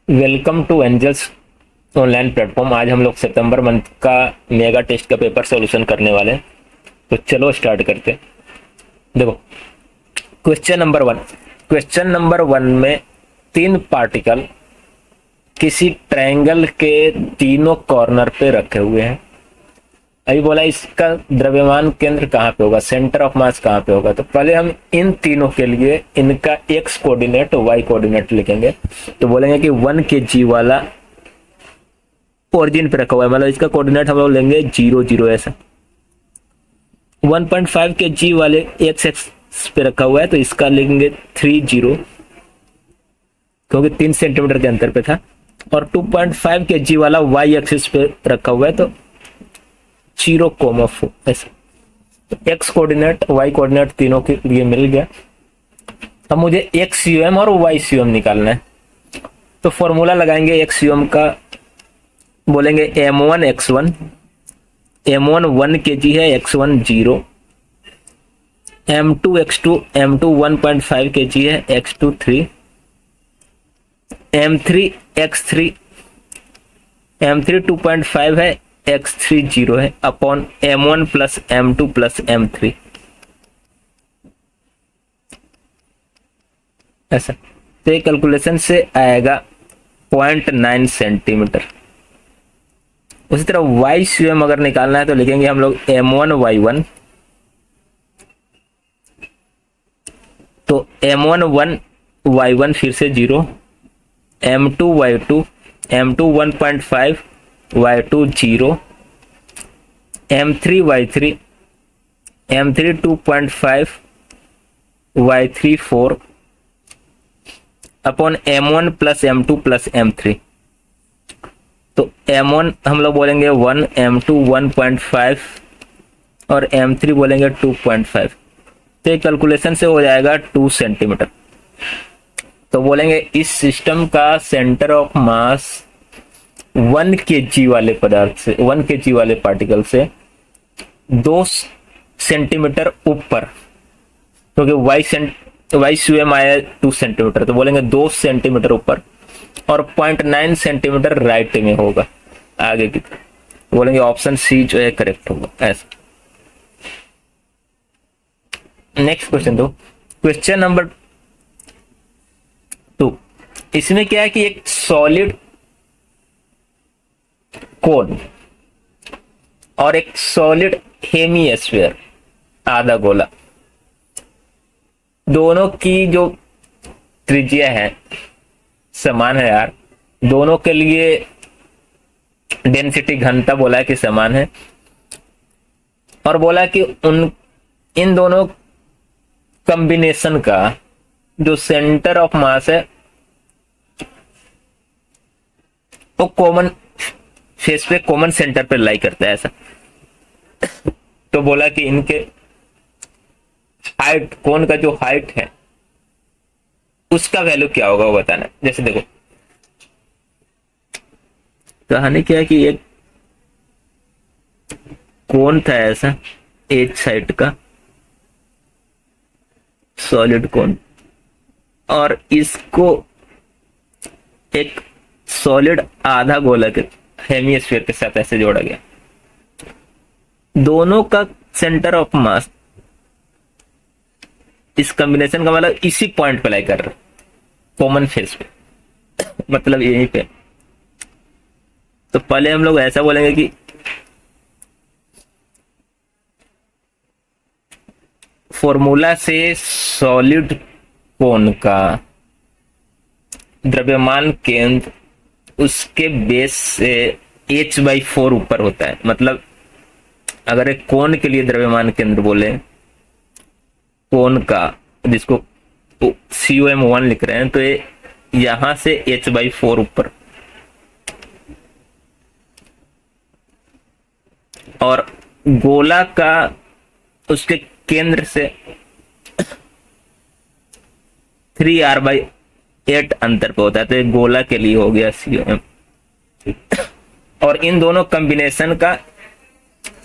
Welcome to Angels online platform. आज हम लोग सितंबर मंथ का मेगा टेस्ट का पेपर सॉल्यूशन करने वाले हैं। तो चलो स्टार्ट करते हैं। देखो, क्वेश्चन नंबर 1 में तीन पार्टिकल किसी ट्रायंगल के तीनों कॉर्नर पे रखे हुए हैं। अभी बोला इसका द्रव्यमान केंद्र कहाँ पे होगा, सेंटर ऑफ मास कहाँ पे होगा। तो पहले हम इन तीनों के लिए इनका एक्स कोऑर्डिनेट वाई कोऑर्डिनेट लिखेंगे। तो बोलेंगे कि 1 kg वाला ओरिजिन पे रखा हुआ है, मतलब इसका कोऑर्डिनेट हम लोग लेंगे 0 0 ऐसा। 1.5 kg वाले एक्स एक्स पे रखा हुआ है तो इसका लेंगे 3 0, क्योंकि 3 सेंटीमीटर के अंतर पे था। और 2.5 kg वाला वाई एक्सिस पे रखा हुआ है तो 0,4 ऐसा। तो एक्स कोऑर्डिनेट वाई कोऑर्डिनेट तीनों के लिए मिल गया। अब मुझे एक्स यूएम और वाई यूएम निकालना है। तो फॉर्मूला लगाएंगे एक्स यूएम का, बोलेंगे m1 x1, m1 1 kg है, x1 0, m2 x2, m2 1.5 kg है, x2 3, m3 x3, m3 2.5 है, x3 0 है, upon m1 plus m2 plus m3 ऐसा। तो ये कैलकुलेशन से आएगा 0.9 सेंटीमीटर। उसी तरह वाई स्वयं अगर निकालना है तो लिखेंगे हम लोग m1 y1, तो m1 1 y1 फिर से 0, m2 y2, m2 1.5 y2 0, m3 y3, m3 2.5 y3 4, upon m1 plus m2 plus m3। तो m1 हम लोग बोलेंगे 1, m2 1.5 और m3 बोलेंगे 2.5। तो ये कैलकुलेशन से हो जाएगा 2 सेंटीमीटर। तो बोलेंगे इस सिस्टम का सेंटर ऑफ मास 1 kg वाले पदार्थ से, 1 kg वाले पार्टिकल से 2 सेंटीमीटर ऊपर, क्योंकि वाई स्वयं आया 2 सेंटीमीटर, तो बोलेंगे 2 सेंटीमीटर ऊपर और 0.9 सेंटीमीटर राइट में होगा आगे की तरफ। बोलेंगे ऑप्शन सी जो है करेक्ट होगा ऐसा। नेक्स्ट क्वेश्चन दो, क्वेश्चन नंबर 2। इसमें क्या है कि एक सॉलिड कोन और एक सॉलिड हेमिस्फीयर आधा गोला, दोनों की जो त्रिज्या है समान है यार। दोनों के लिए डेंसिटी घनता बोला है कि समान है, और बोला कि इन दोनों कॉम्बिनेशन का जो सेंटर ऑफ मास है वो कॉमन फेस पे, कॉमन सेंटर पे लाई करता है ऐसा। तो बोला कि इनके हाइट, कोन का जो हाइट है उसका वैल्यू क्या होगा वो बताना। जैसे देखो, कहानी क्या है कि एक कोन था ऐसा, एच साइड का सॉलिड कोन, और इसको एक सॉलिड आधा गोला के हेमिस्फीयर के साथ ऐसे जोड़ा गया। दोनों का सेंटर ऑफ मास इस कॉम्बिनेशन का मतलब इसी पॉइंट पे लाई कर रहा है, कॉमन फेस पे, मतलब यहीं पे। तो पहले हम लोग ऐसा बोलेंगे कि फॉर्मूला से सॉलिड कोन का द्रव्यमान केंद्र उसके बेस से h/4 ऊपर होता है। मतलब अगर एक कोन के लिए द्रव्यमान केंद्र बोले, कोन का जिसको COM1 लिख रहे हैं, तो ये यहां से h/4 ऊपर, और गोला का उसके केंद्र से 3r/8 अंतर पे होता है। तो ये गोला के लिए हो गया COM, और इन दोनों कॉम्बिनेशन का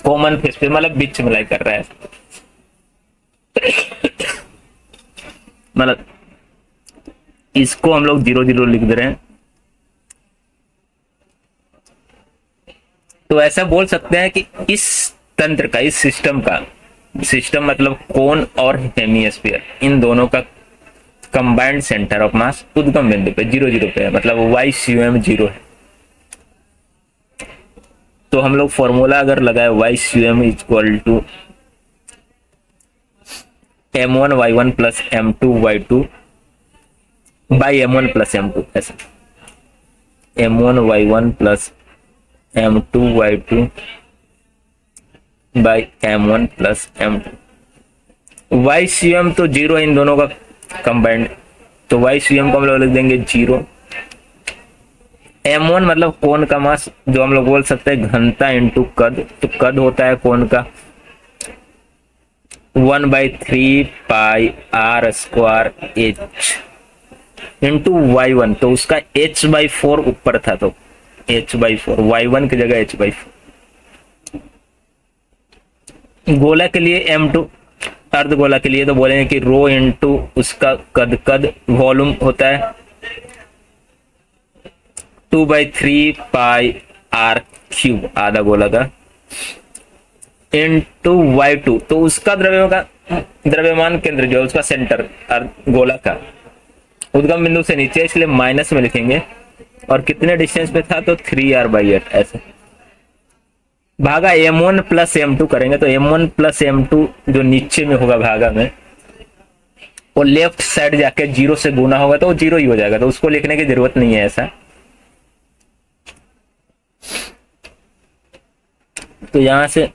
कॉमन फेस पे मतलब बीच में लाई कर रहा है। मतलब इसको हम लोग 0 0 लिख दे रहे हैं, तो ऐसा बोल सकते हैं कि इस तंत्र का, इस सिस्टम का, सिस्टम मतलब कोन और हेमिस्फीयर, इन दोनों का कंबाइंड सेंटर ऑफ मास उद्गम बिंदु पे 0 0 पे है, मतलब वाई सी एम 0 है। तो हम लोग फॉर्मूला अगर लगाए Y C M equal to m1y1 plus m2y2 by m1 plus m2, ऐसा m1y1 plus m2y2 by m1 plus m2। Y C M तो 0 है इन दोनों का कंबाइंड, तो वाई सी एम को हम लोग लिख देंगे 0। m1 मतलब कोण का मास, जो हम लोग बोल सकते हैं घनता इंटू कद, तो कद होता है कोण का 1/3 pi R square H into y1, तो उसका h/4 ऊपर था, तो h/4, y1 की जगह h/4। गोला के लिए m2, अर्धगोला के लिए तो बोलेंगे कि रो इंटू उसका कद, कद वॉल्यूम होता है 2/3 पाई आर क्यूब, आधा गोला का, इंटू y2, तो उसका द्रव्यमान केंद्र जो है उसका सेंटर गोला का उद्गम बिंदु से नीचे, इसलिए माइनस में लिखेंगे, और कितने डिस्टेंस पे था, तो 3r/8 ऐसे, भागा m1 प्लस m2 करेंगे, तो m1 प्लस m2 जो नीचे में होगा भागा में, वो लेफ्ट साइड जाके 0 से गुना होगा तो वो 0 ही हो जाएगा, तो उसको लिखने की जरूरत नहीं है ऐसा। तो यहां से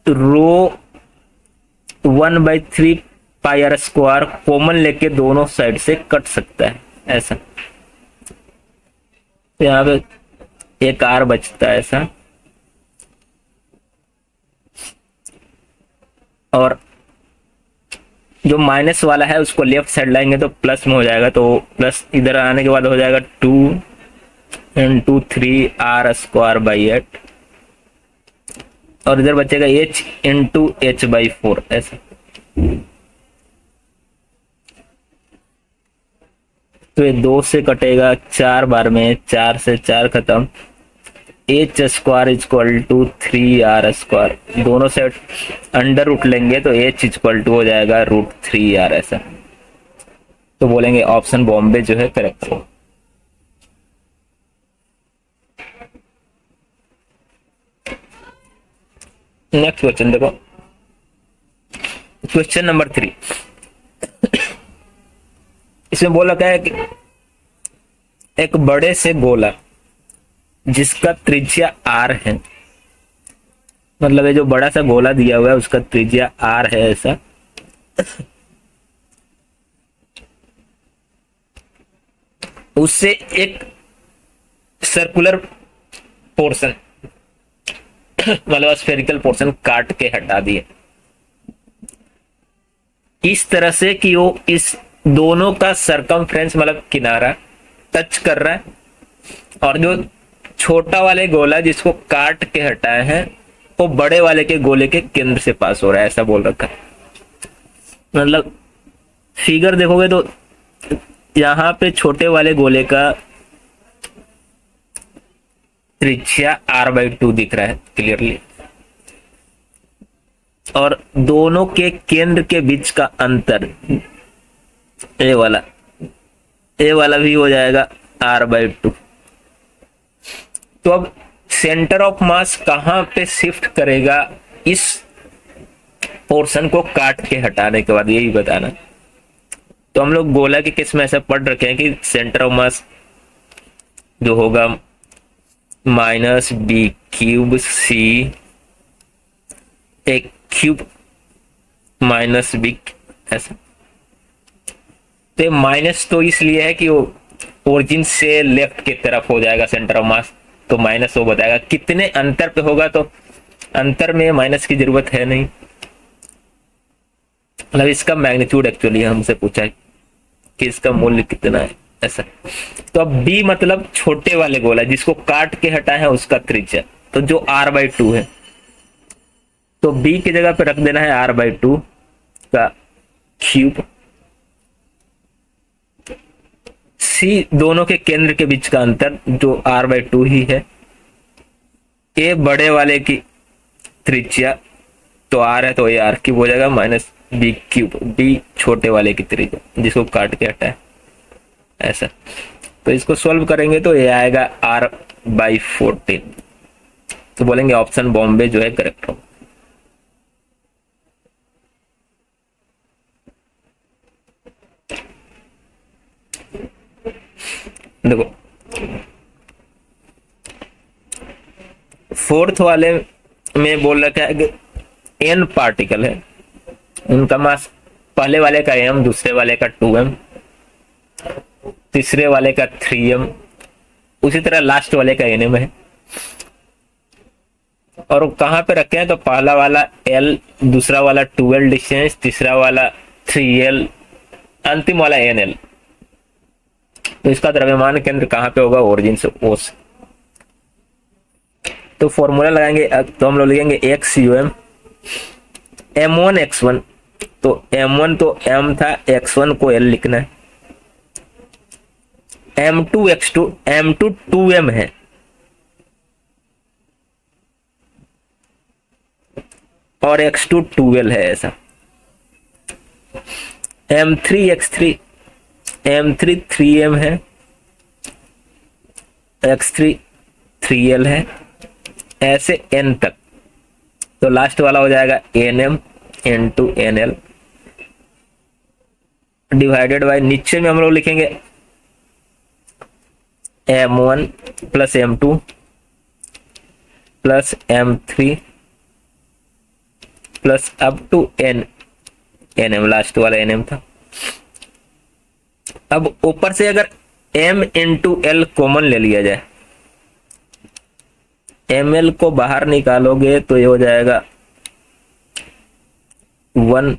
रो 1/3 पाई आर स्क्वायर कॉमन लेके दोनों साइड से कट सकता है ऐसा, तो यहाँ पे एक आर बचता है ऐसा, और जो माइनस वाला है उसको लेफ्ट साइड लाएंगे तो प्लस में हो जाएगा, तो प्लस इधर आने के बाद हो जाएगा 2 इंटू 3r²/8, और इधर बचेगा h इंटू h/4 ऐसा। तो ये 2 से कटेगा 4 बार में, 4 से 4 खत्म, h² इक्वल टू 3r², दोनों से अंडर रूट लेंगे तो h इक्वल टू हो जाएगा √3r ऐसा। तो बोलेंगे ऑप्शन बॉम्बे जो है करेक्ट है। नेक्स्ट क्वेश्चन देखो, क्वेश्चन नंबर 3। इसमें बोला क्या है कि एक बड़े से गोला जिसका त्रिज्या r है, मतलब ये जो बड़ा सा गोला दिया हुआ है उसका त्रिज्या r है ऐसा, उससे एक सर्कुलर पोर्शन मतलब स्फेरिकल पोर्शन काट के हटा दिए इस तरह से कि वो इस दोनों का सरकमफ्रेंस मतलब किनारा टच कर रहा है, और जो छोटा वाले गोला जिसको काट के हटाए हैं वो बड़े वाले के गोले के केंद्र से पास हो रहा है, ऐसा बोल रखा है। मतलब फिगर देखोगे तो यहां पे छोटे वाले गोले का त्रिज्या r/2 दिख रहा है क्लियरली, और दोनों के केंद्र के बीच का अंतर ए वाला भी हो जाएगा r/2। तो अब सेंटर ऑफ मास कहां पे शिफ्ट करेगा इस पोर्शन को काट के हटाने के बाद, यही बताना। तो हम लोग गोला के केस में ऐसा पढ़ रखे हैं कि सेंटर ऑफ मास जो होगा -b³ c एक क्यूब -b ऐसा। तो माइनस तो इसलिए है कि वो ओरिजिन से लेफ्ट की तरफ हो जाएगा सेंटर ऑफ मास, तो माइनस वो बताएगा। कितने अंतर पे होगा तो अंतर में माइनस की जरूरत है नहीं, मतलब इसका मैग्नीट्यूड एक्चुअली हमसे पूछा है कि इसका मूल्य कितना है ऐसा। तो अब b मतलब छोटे वाले गोला जिसको काट के हटा है उसका त्रिज्या, तो जो r/2 है, तो b की जगह पे रख देना है r/2 का क्यूब। c दोनों के केंद्र के बीच का अंतर जो r/2 ही है, ए बड़े वाले की त्रिज्या तो आर है, तो ये आर क्यूब हो जाएगा माइनस बी क्यूब, बी छोटे वाले की त्रिज्या जिसको काट के हटा है ऐसा। तो इसको सॉल्व करेंगे तो ये आएगा आर बाई 14। तो बोलेंगे ऑप्शन बॉम्बे जो है करेक्ट होगा। देखो फोर्थ वाले में बोल रखा है कि एन पार्टिकल है, उनका मास पहले वाले का एम, दूसरे वाले का 2m, तीसरे वाले का 3m, उसी तरह लास्ट वाले का nm है। और कहां पे रखे हैं तो पहला वाला l, दूसरा वाला 2l डिस्टेंस, तीसरा वाला 3l, अंतिम वाला nl। तो इसका द्रव्यमान केंद्र कहां पे होगा, ओरिजिन से ओ से। तो फॉर्मूला लगाएंगे तो हम लोग लिखेंगे x um m1 x1, तो m1 तो m था, x1 को l लिखना है, m2 x2, m2 2m है, और x2 2l है ऐसा। m3 x3, m3 3m है, x3 3l है, ऐसे n तक। तो लास्ट वाला हो जाएगा nm into nl divided by, नीचे में हम लोग लिखेंगे m1 plus m2 plus m3 plus up to nm, last वाला nm था। अब ऊपर से अगर m इंटू l कॉमन ले लिया जाए, ml को बाहर निकालोगे तो ये हो जाएगा 1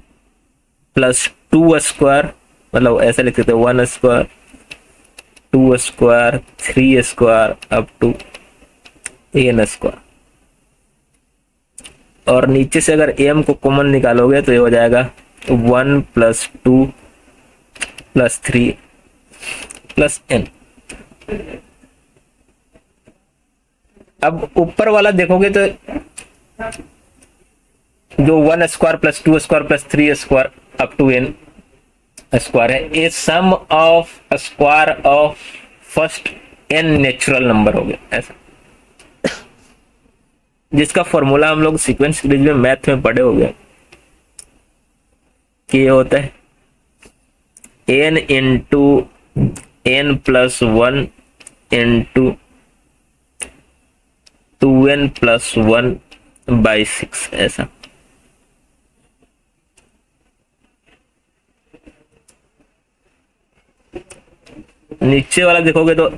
प्लस 2 स्क्वायर, मतलब ऐसे लिख सकते 1 square 2 square 3 square up to n square. और नीचे से अगर m को कॉमन निकालोगे तो ये हो जाएगा 1 प्लस 2 प्लस 3 प्लस n। अब ऊपर वाला देखोगे तो जो 1 square plus 2 square plus 3 square up to n square है, ये sum of square of first n natural number हो गया ऐसा, जिसका फॉर्मूला हम लोग सीक्वेंस सीरीज में मैथ में पढ़े हो गए कि ये होता है n into n plus 1 into 2n plus 1 by 6 ऐसा। नीचे वाला देखोगे तो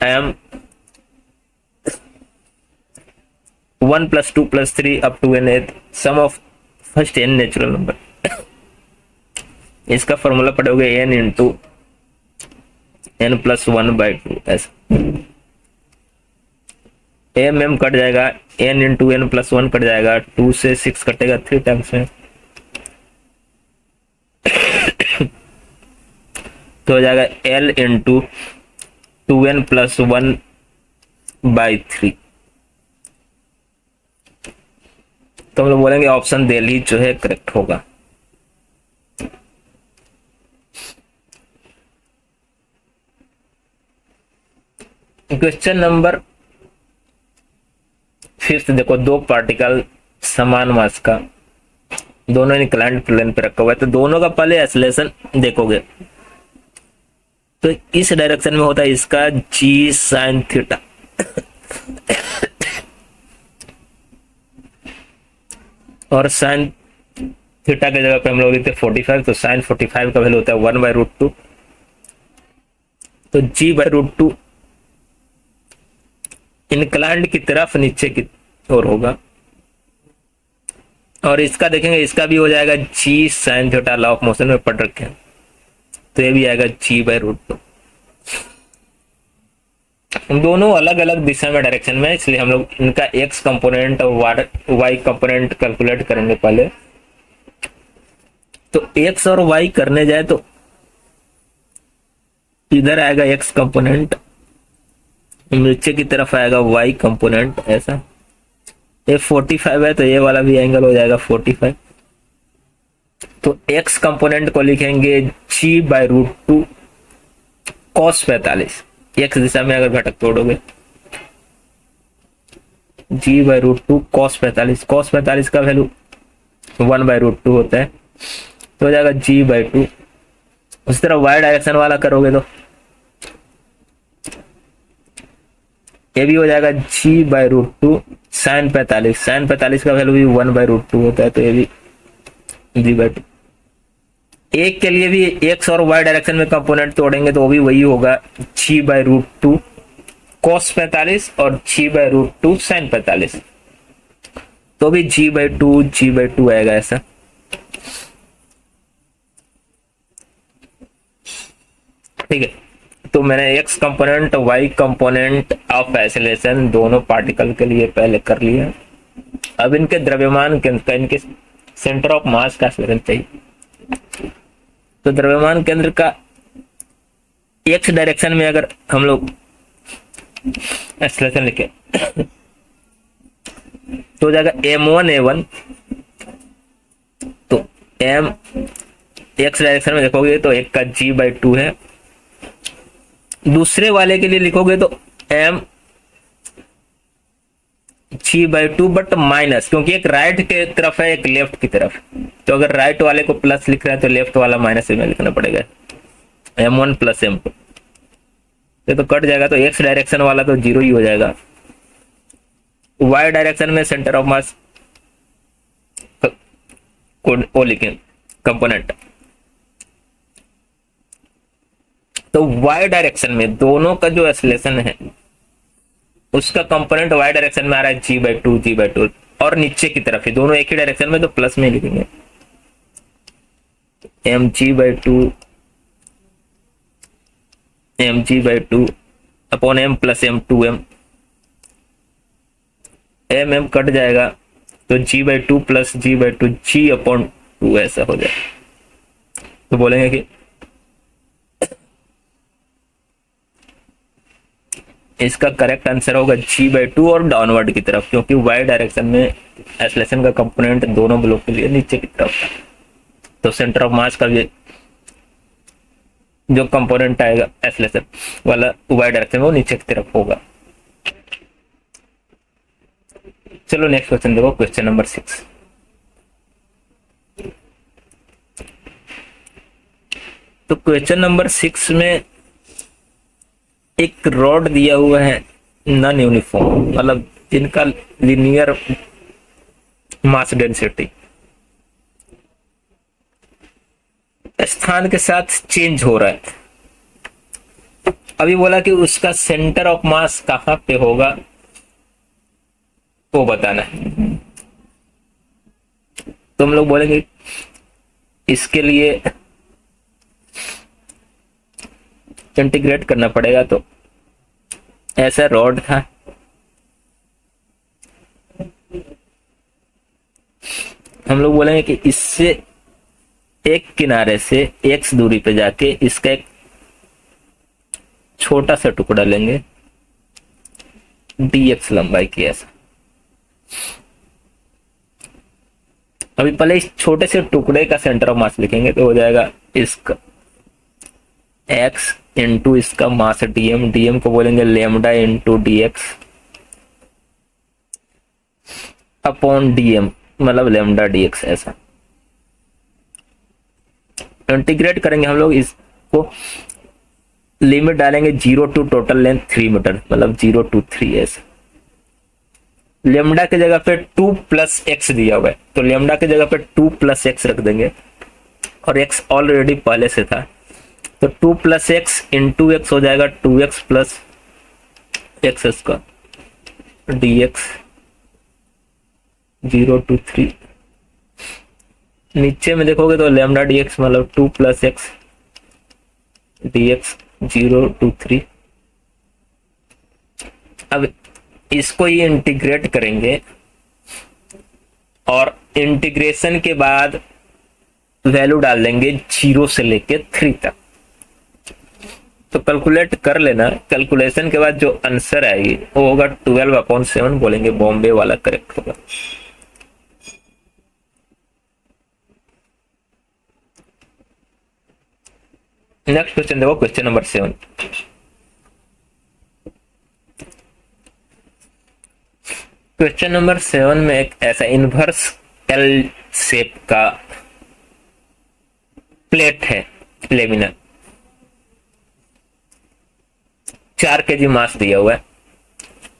m 1 plus 2 plus 3 up to n, sum of first n natural number. इसका फॉर्मूला पढ़ोगे n into n plus 1 by 2 ऐसा। m कट जाएगा, n into n plus 1 cut जाएगा, 2 से 6 कटेगा 3 टाइम्स में, तो हो जाएगा l into 2n plus 1 by 3। तो हम लोग बोलेंगे ऑप्शन दिल्ली जो है करेक्ट होगा। क्वेश्चन नंबर 5 देखो, दो पार्टिकल समान मास का, दोनों इंक्लाइंड प्लेन पे रखा हुआ है, तो दोनों का पहले एक्सेलरेशन देखोगे तो इस डायरेक्शन में होता है इसका g sin थीटा, और sin थीटा की जगह पे हम लोग लिखते हैं 45, तो sin 45 का वैल्यू होता है 1/√2, तो g/√2 इंक्लाइंड की तरफ नीचे की ओर होगा। और इसका देखेंगे, इसका भी हो जाएगा g sin theta, law of motion में पढ़ रखे हैं, तो ये भी आएगा g/√2। दोनों अलग अलग दिशा में डायरेक्शन में, इसलिए हम लोग इनका x कंपोनेंट और y कंपोनेंट कैलकुलेट करेंगे पहले। तो x और y करने जाए तो इधर आएगा x कंपोनेंट, नीचे की तरफ आएगा y कंपोनेंट ऐसा, ये 45 है तो ये वाला भी एंगल हो जाएगा 45। तो एक्स कंपोनेंट को लिखेंगे G by root two cos 45। X दिशा में अगर घटक तोड़ोगे G by root two cos 45, cos 45 का वैल्यू 1/√2 होता है, तो हो जाएगा जी बाई टू। उस तरह वाई डायरेक्शन वाला करोगे तो ये भी हो जाएगा G by root two sine 45, sine 45 का वैल्यू भी 1/√2 होता है, तो ये भी जी बाई टू। एक के लिए भी एक्स और वाई डायरेक्शन में कंपोनेंट तोड़ेंगे तो वो भी वही होगा जी बाई रूट टू कॉस 45 और जी बाई रूट टू साइन 45, तो भी जी बाई टू आएगा ऐसा। ठीक है, तो मैंने X component Y component of isolation दोनों पार्टिकल के लिए पहले कर लिया। अब इनके द्रव्यमान केंद्र, इनके सेंटर ऑफ मास का आइसोलेशन चाहिए। तो द्रव्यमान केंद्र का एक्स डायरेक्शन में अगर हम लोग आइसोलेशन लिखे तो हो जाएगा M1A1। तो M एक्स डायरेक्शन में देखोगे तो एक का जी बाई टू है। दूसरे वाले के लिए लिखोगे तो M G by two but minus, क्योंकि एक राइट के तरफ है एक लेफ्ट की तरफ, तो अगर राइट वाले को प्लस लिख रहा है तो लेफ्ट वाला माइनस में लिखना पड़ेगा M1 प्लस M2। तो कट जाएगा, तो एक्स डायरेक्शन वाला तो जीरो ही हो जाएगा। वाई डायरेक्शन में सेंटर ऑफ मास को लिखें कंपोनेंट, तो वाई डायरेक्शन में दोनों का जो एक्सेलरेशन है उसका कंपोनेंट वाई डायरेक्शन में आ रहा है जी बाई टू, और नीचे की तरफ है दोनों एक ही डायरेक्शन में, तो प्लस में लिखेंगे M G by two upon M plus M two M M cut जाएगा, तो G by two plus G by two G upon two ऐसा हो जाएगा। तो बोलेंगे कि इसका करेक्ट आंसर होगा जी बाई टू और डाउनवर्ड की तरफ, क्योंकि वाई डायरेक्शन में एक्सेलरेशन का कंपोनेंट दोनों ब्लॉक के लिए नीचे की तरफ था। तो सेंटर ऑफ मास का भी जो कंपोनेंट आएगा एक्सेलरेशन वाला वाई डायरेक्शन में वो नीचे की तरफ होगा। चलो नेक्स्ट क्वेश्चन देखो, क्वेश्चन नंबर 6। तो क्वेश्चन नंबर 6 में एक रॉड दिया हुआ है नॉन यूनिफॉर्म, मतलब इनका लिनियर मास डेंसिटी स्थान के साथ चेंज हो रहा है। अभी बोला कि उसका सेंटर ऑफ मास कहां पे होगा वो बताना है। तो हम लोग बोलेंगे इसके लिए इंटीग्रेट करना पड़ेगा। तो ऐसा रॉड था, हम लोग बोलेंगे कि इससे एक किनारे से x दूरी पे जाके इसका एक छोटा सा टुकड़ा लेंगे dx लंबाई की ऐसा। अभी पहले इस छोटे से टुकड़े का सेंटर ऑफ मास लिखेंगे, तो हो जाएगा इसका x इंटू इसका मास dm को बोलेंगे lambda into dx upon dm, मतलब लेमडा dx ऐसा। इंटीग्रेट करेंगे हम लोग, इसको लिमिट डालेंगे 0 टू टोटल लेंथ 3 मीटर, मतलब 0 to 3 ऐसा। लेमडा की जगह पे 2 प्लस एक्स दिया हुआ है, तो लेमडा की जगह पे 2 प्लस एक्स रख देंगे, और एक्स ऑलरेडी पहले से था, तो 2 प्लस एक्स इंटू एक्स हो जाएगा 2x plus x square dx 0 to 3। नीचे में देखोगे तो लेमडा dx मतलब 2 प्लस एक्स dx 0 to 3। अब इसको ये इंटीग्रेट करेंगे, और इंटीग्रेशन के बाद वैल्यू डाल देंगे 0 से लेके 3 तक। तो कैलकुलेट कर लेना, कैलकुलेशन के बाद जो आंसर आएगी वो होगा 12/7 बोलेंगे, बॉम्बे वाला करेक्ट होगा। नेक्स्ट क्वेश्चन देखो, क्वेश्चन नंबर 7। क्वेश्चन नंबर 7 में एक ऐसा इनवर्स एल शेप का प्लेट है लेमिनर, 4 kg मास दिया हुआ है।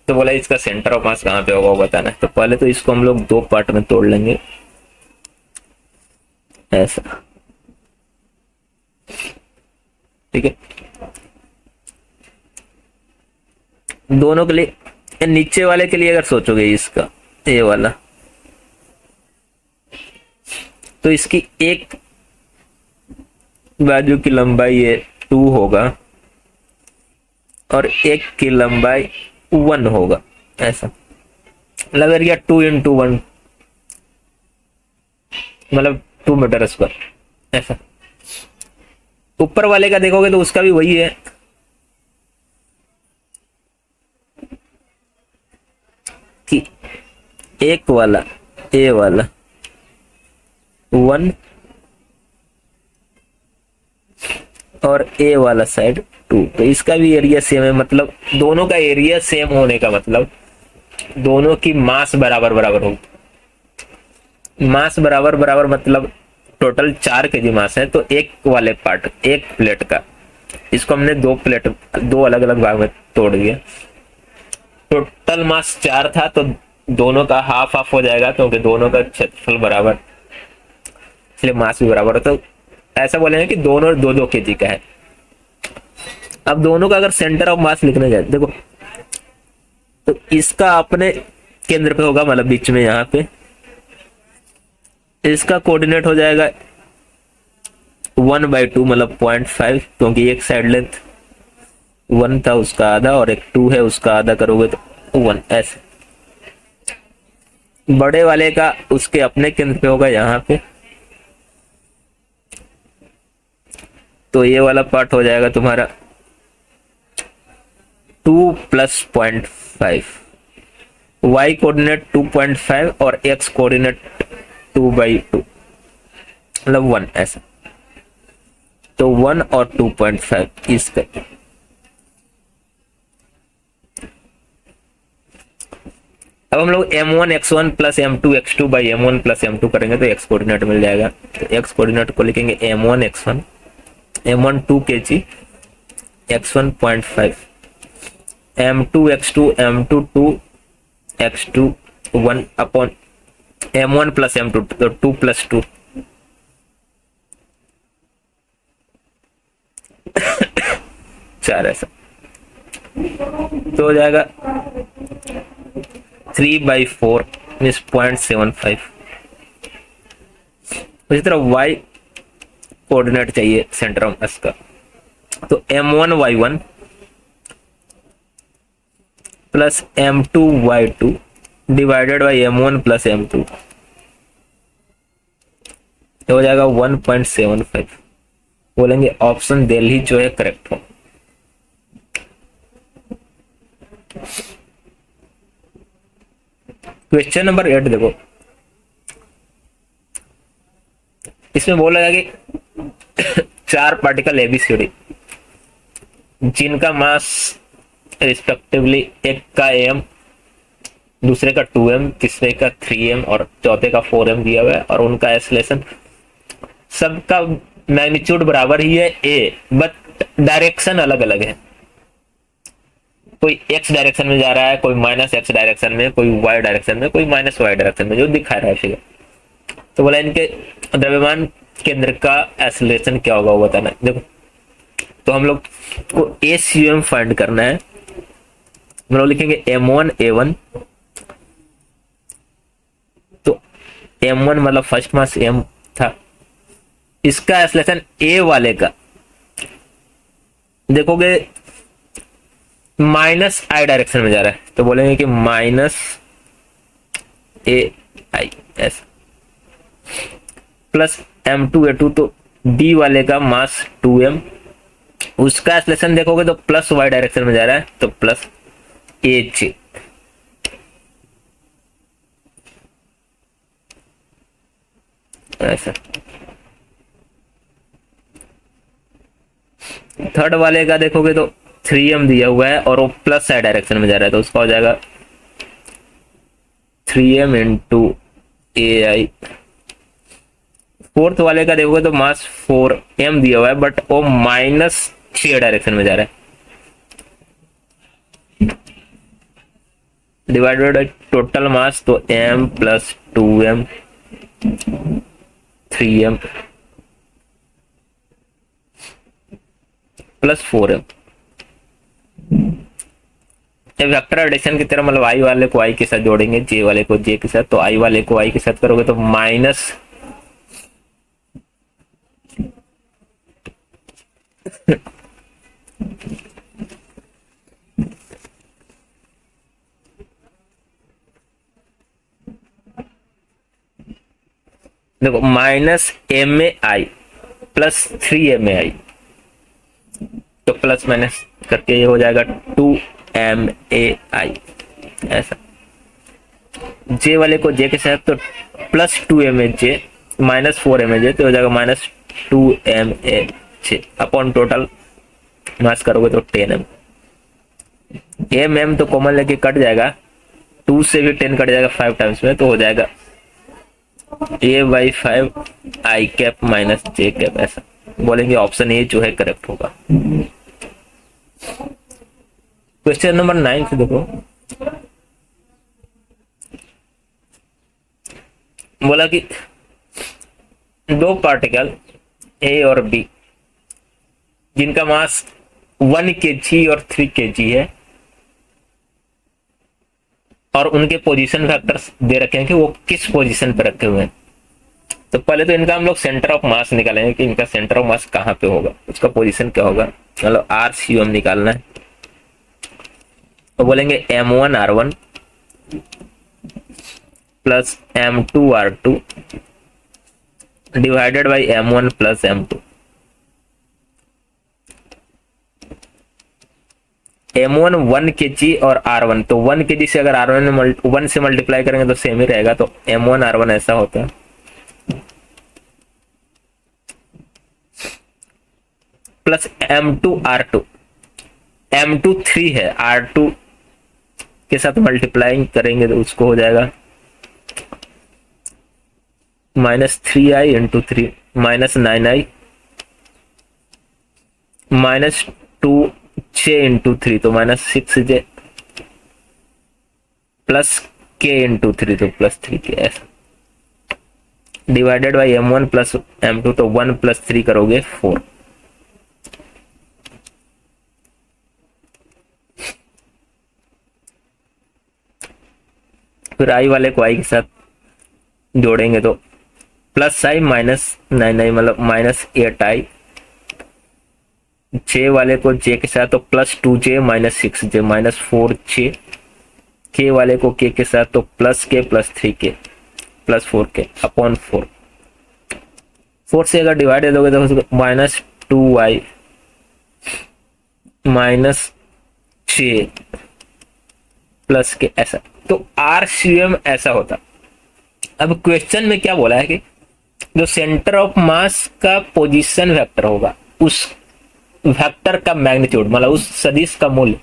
तो बोला इसका सेंटर ऑफ मास कहाँ पे होगा वो बताना है। तो पहले तो इसको हम लोग 2 पार्ट में तोड़ लेंगे ऐसा, ठीक है। दोनों के लिए, नीचे वाले के लिए अगर सोचोगे इसका ये वाला, तो इसकी एक बाजू की लंबाई ये 2 होगा और एक की लंबाई 1 होगा ऐसा, लग गया 2 × 1 मतलब 2 मीटर स्क्वायर ऐसा। ऊपर वाले का देखोगे तो उसका भी वही है, कि एक वाला ए वाला 1 और ए वाला साइड 2, तो इसका भी एरिया सेम है। मतलब दोनों का एरिया सेम होने का मतलब दोनों की मास बराबर बराबर होगी। मास बराबर बराबर मतलब टोटल 4 kg मास है, तो एक वाले पार्ट, एक प्लेट का, इसको हमने 2 अलग अलग भाग में तोड़ दिया। टोटल मास 4 था तो दोनों का हाफ हाफ हो जाएगा, क्योंकि दोनों का क्षेत्रफल बराबर, इसलिए मास भी बराबर है। तो ऐसा बोलेंगे कि दोनों 2-2 kg का है। अब दोनों का अगर सेंटर ऑफ मास लिखने जाए, देखो तो इसका अपने केंद्र पे होगा, मतलब बीच में यहाँ पे इसका कोऑर्डिनेट हो जाएगा 1/2 मतलब 0.5, क्योंकि एक साइड लेंथ 1 था उसका आधा और एक 2 है उसका आधा करोगे तो 1 ऐसे। बड़े वाले का उसके अपने केंद्र पे होगा यहाँ पे, तो ये वाला पार्ट हो जाएगा तुम्हारा 2 + 0.5, y कोऑर्डिनेट 2.5 और x कोऑर्डिनेट 2/2 मतलब 1 ऐसा। तो 1 और 2.5 इसका। अब हम लोग m1x1 + m2x2 / m1 + m2 करेंगे तो x कोऑर्डिनेट मिल जाएगा। तो x कोऑर्डिनेट को लिखेंगे m1x1, m1 2 kg, x1 0.5, m2x2, m2 2, x2 1 upon m1 + m2, तो 2 + 2 4 ऐसा। तो हो जाएगा 3/4 मीन्स 0.75। इसी तरह y कोऑर्डिनेट चाहिए सेंटर ऑफ मास का, तो m1y1 + m2y2 divided by m1 + m2, तो हो जाएगा 1.75। बोलेंगे ऑप्शन दिल्ली जो है करेक्ट हो। क्वेश्चन नंबर 8 देखो, इसमें बोला गया कि 4 पार्टिकल ABCD जिनका मास रिस्पेक्टिवली एक का m, दूसरे का 2m, तीसरे का 3m और चौथे का 4m दिया हुआ है, और उनका एक्सेलरेशन सबका मैग्नीट्यूड बराबर ही है a, बट डायरेक्शन अलग अलग है। कोई x डायरेक्शन में जा रहा है, कोई -x डायरेक्शन में, कोई y डायरेक्शन में, कोई -y डायरेक्शन में, जो दिखा रहा है फिगर। तो बोला इनके द्रव्यमान केंद्र का एक्सेलरेशन क्या होगा वो बताना है। देखो तो हम लोग को ACM फाइंड करना है। हम लोग लिखेंगे m1a1, तो m1 मतलब फर्स्ट मास m था, इसका एक्सेलरेशन a वाले का देखोगे -i डायरेक्शन में जा रहा है, तो बोलेंगे कि -ai ऐसा, प्लस m2a2, तो b वाले का मास 2m उसका एक्सेलरेशन देखोगे तो प्लस वाई डायरेक्शन में जा रहा है, तो प्लस एच। ऐसा थर्ड वाले का देखोगे तो 3m दिया हुआ है और वो प्लस साइड डायरेक्शन में जा रहा है, तो उसका हो जाएगा 3m इंटू ए आई। फोर्थ वाले का देखोगे तो मास 4m दिया हुआ है बट वो -6 डायरेक्शन में जा रहा है, डिवाइडेड बाई टोटल मास, तो m plus 2m 3m plus 4m। Vector addition की तरह, मतलब आई वाले को आई के साथ जोड़ेंगे, जे वाले को जे के साथ, तो आई वाले को आई के साथ करोगे तो माइनस देखो -ma प्लस 3ma, तो प्लस माइनस करके ये हो जाएगा 2ma। ऐसा जे वाले को जे के साथ तो प्लस 2maj माइनस 4maj, तो हो जाएगा -2maj अपॉन टोटल मास करोगे तो 10m। mm तो कॉमन लेके कट जाएगा, 2 से भी 10 कट जाएगा 5 टाइम्स में, तो हो जाएगा a/5 i cap minus j cap. ऐसा बोलेंगे ऑप्शन ए जो है करेक्ट होगा। क्वेश्चन नंबर 9 से देखो, बोला कि दो पार्टिकल ए और बी जिनका मास 1 kg और 3 kg है और उनके पोजीशन फैक्टर्स दे रखे हैं कि वो किस पोजीशन पे रखे हुए हैं। तो पहले तो इनका हम लोग सेंटर ऑफ मास निकालेंगे कि इनका सेंटर ऑफ मास कहाँ पे होगा, उसका पोजीशन क्या होगा, मतलब RCM निकालना है। तो बोलेंगे M1R1 plus M2R2 divided by M1 plus M2। M1 1 kg और R1, तो 1 kg से अगर R1 1 से मल्टीप्लाई करेंगे तो सेम ही रहेगा, तो M1R1 ऐसा होता है। प्लस M2R2, M2 3 है, R2 के साथ मल्टीप्लाइंग करेंगे तो उसको हो जाएगा -3i into 3 -9i -2j into 3 तो -6j प्लस k इंटू 3 तो प्लस 3k। ऐसा divided by M1 plus M2, तो 1 प्लस 3 करोगे 4। फिर आई वाले को आई के साथ जोड़ेंगे तो प्लस आई -9i मतलब -8i। जे वाले को जे के साथ तो प्लस 2j -6j -4j। के वाले को के के साथ तो plus k plus 3k plus 4k upon 4। 4 से अगर डिवाइड दोगे तो -2i -j प्लस के। ऐसा तो RCM ऐसा होता। अब क्वेश्चन में क्या बोला है कि जो सेंटर ऑफ मास का पोजीशन वेक्टर होगा उस वेक्टर का मैग्नीट्यूड, मतलब उस सदिश का मूल्य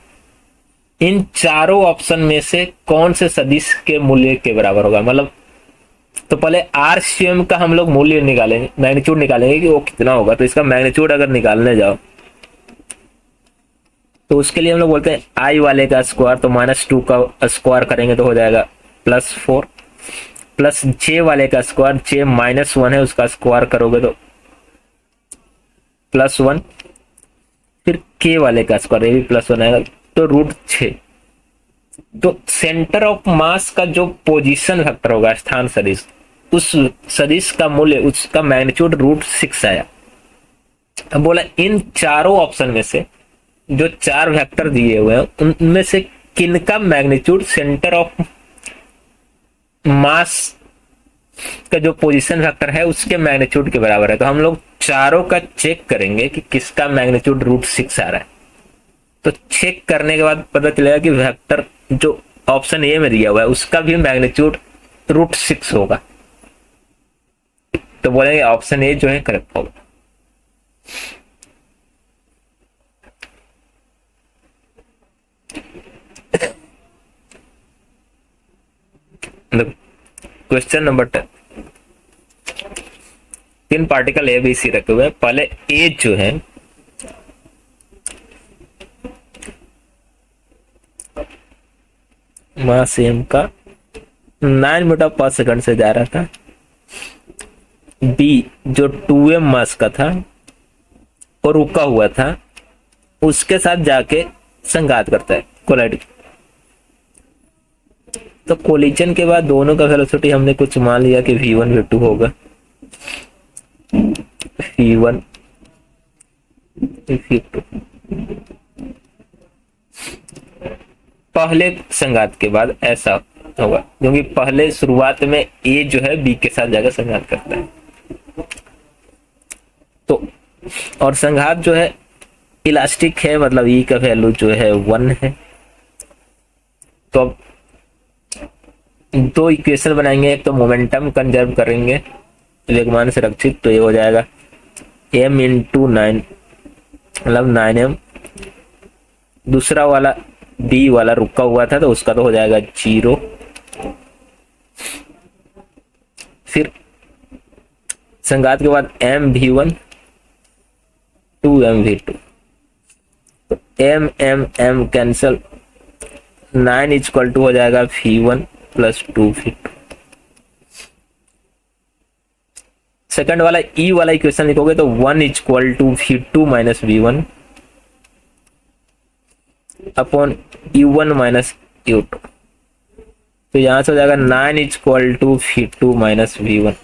इन चारों ऑप्शन में से कौन से सदिश के मूल्य के बराबर होगा। मतलब तो पहले RCM का हम लोग मूल्य निकालेंगे, मैग्नीट्यूड निकालेंगे कि वो कितना होगा। तो इसका मैग्नीट्यूड अगर निकालने जाओ तो उसके लिए हम लोग बोलते हैं आई वाले का स्क्वायर, तो -2 का स्क्वायर करेंगे तो हो जाएगा +4 प्लस जे वाले का स्क्वायर, जे -1 है उसका स्क्वायर करोगे तो +1 फिर के वाले का स्क्वायर, ये भी +1 आएगा तो √6। तो सेंटर ऑफ मास का जो पोजीशन वेक्टर होगा स्थान सदिश, उस सदिश का मूल्य उसका मैग्नीट्यूड √6 आया। अब बोला इन चारों ऑप्शन में से जो 4 वेक्टर दिए हुए हैं उनमें से किनका मैग्नीट्यूड सेंटर ऑफ मास का जो पोजीशन वेक्टर है उसके मैग्नीट्यूड के बराबर है। तो हम लोग चारों का चेक करेंगे कि किसका मैग्नीट्यूड √6 आ रहा है। तो चेक करने के बाद पता चलेगा कि वेक्टर जो ऑप्शन ए में दिया हुआ है उसका भी मैग्नीट्यूड √6 होगा। तो बोलेंगे ऑप्शन ए जो है करेक्ट होगा। Question number 10, 3 particle A B C रखे हुए हैं। पहले ए जो है मास एम का 9 मीटर पर सेकंड से जा रहा था। बी जो 2m मास का था और रुका हुआ था, उसके साथ जाके संघात करता है, कोलाइड। तो कोलिजन के बाद दोनों का वेलोसिटी हमने कुछ मान लिया कि v1 v2 होगा। v1 v2 पहले संघात के बाद ऐसा होगा, क्योंकि पहले शुरुआत में ए जो है बी के साथ जाकर संघात करता है। तो और संघात जो है इलास्टिक है, मतलब ई का वैल्यू जो है 1 है। तो अब 2 इक्वेशन बनाएंगे, एक तो मोमेंटम कंजर्व करेंगे वेगमान संरक्षित, तो ये हो जाएगा m इंटू 9 मतलब 9m। दूसरा वाला बी वाला रुका हुआ था तो उसका तो हो जाएगा 0। फिर संघात के बाद mv1 2mv2, तो m कैंसल, 9 इक्वल टू हो जाएगा v1 प्लस 2v2। सेकंड वाला ई वाला इक्वेशन लिखोगे तो 1 equal to v2 minus v1 upon u1 minus u2। तो यहां से हो जाएगा 9 equal to v2 minus v1,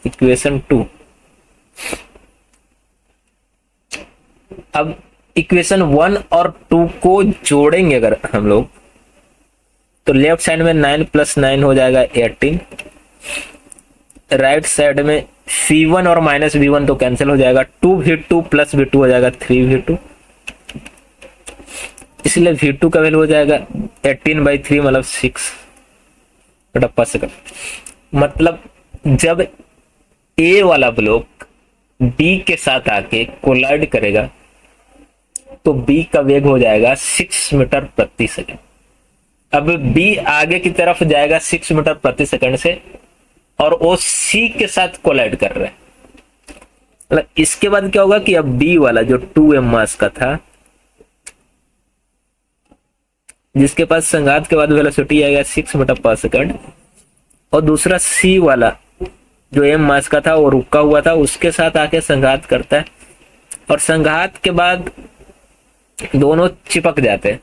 equation 2। अब इक्वेशन 1 और 2 को जोड़ेंगे अगर हम लोग, तो लेफ्ट साइड में 9 प्लस 9 हो जाएगा 18, राइट साइड में v1 और माइनस v1 तो कैंसिल हो जाएगा, 2v2 प्लस v2 हो जाएगा 3v2, इसलिए v2 का वैल्यू हो जाएगा 18/3 मतलब 6 मीटर सेकंड। मतलब जब ए वाला ब्लॉक बी के साथ आके कोलाइड करेगा तो बी का वेग हो जाएगा 6 मीटर प्रति सेकंड। अब बी आगे की तरफ जाएगा 6 मीटर प्रति सेकंड से, और वो सी के साथ कोलाइड कर रहा है। मतलब इसके बाद क्या होगा कि अब बी वाला जो 2m मास का था, जिसके पास संघात के बाद वेलोसिटी आएगा 6 मीटर पर सेकंड, और दूसरा सी वाला जो m मास का था वो रुका हुआ था, उसके साथ आके संघात करता है, और संघात के बाद दोनों चिपक जाते हैं।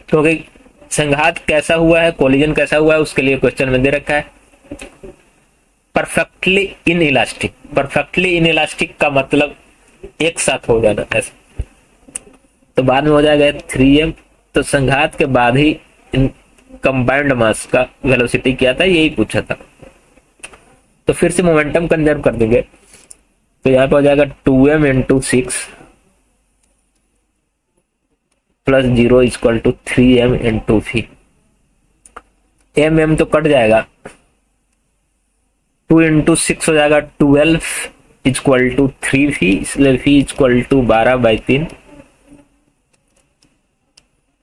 क्योंकि संघात कैसा हुआ है, कोलिजन कैसा हुआ है, उसके लिए क्वेश्चन में दे रखा है परफेक्टली इनइलास्टिक। परफेक्टली इनइलास्टिक का मतलब एक साथ हो जाना ऐसा। तो बाद में हो जाएगा 3m। तो संघात के बाद ही कंबाइंड मास का वेलोसिटी क्या था, यही पूछा था। तो फिर से मोमेंटम कंजर्व कर देंगे, तो यहाँ पे हो जाएगा 2m into 6 plus 0 equal to 3m into v। m तो कट जाएगा, 2 इंटू 6 हो जाएगा 12 इक्वल टू 3v, इसलिए v इक्वल टू 12/3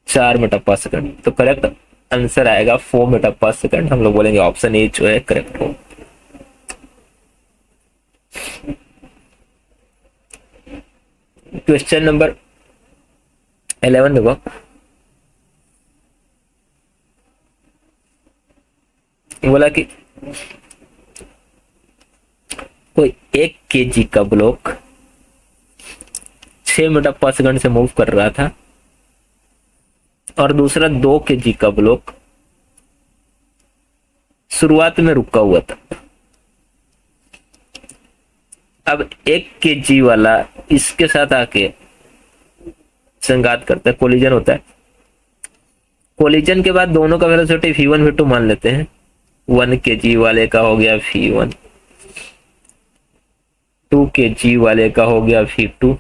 4 मीटर पर सेकंड। तो करेक्ट आंसर आएगा 4 मीटर पर सेकंड। हम लोग बोलेंगे ऑप्शन ए जो है करेक्ट हो। क्वेश्चन नंबर 11 देखो, बोला कि कोई 1 kg का ब्लॉक 6 मीटर पर सेकंड से मूव कर रहा था, और दूसरा 2 kg का ब्लॉक शुरुआत में रुका हुआ था। अब 1 kg वाला इसके साथ आके संघात करता है, कोलिजन होता है। कोलिजन के बाद दोनों का वेलोसिटी v1 v2 मान लेते हैं। 1 kg वाले का हो गया v1, 2 kg वाले का हो गया v2,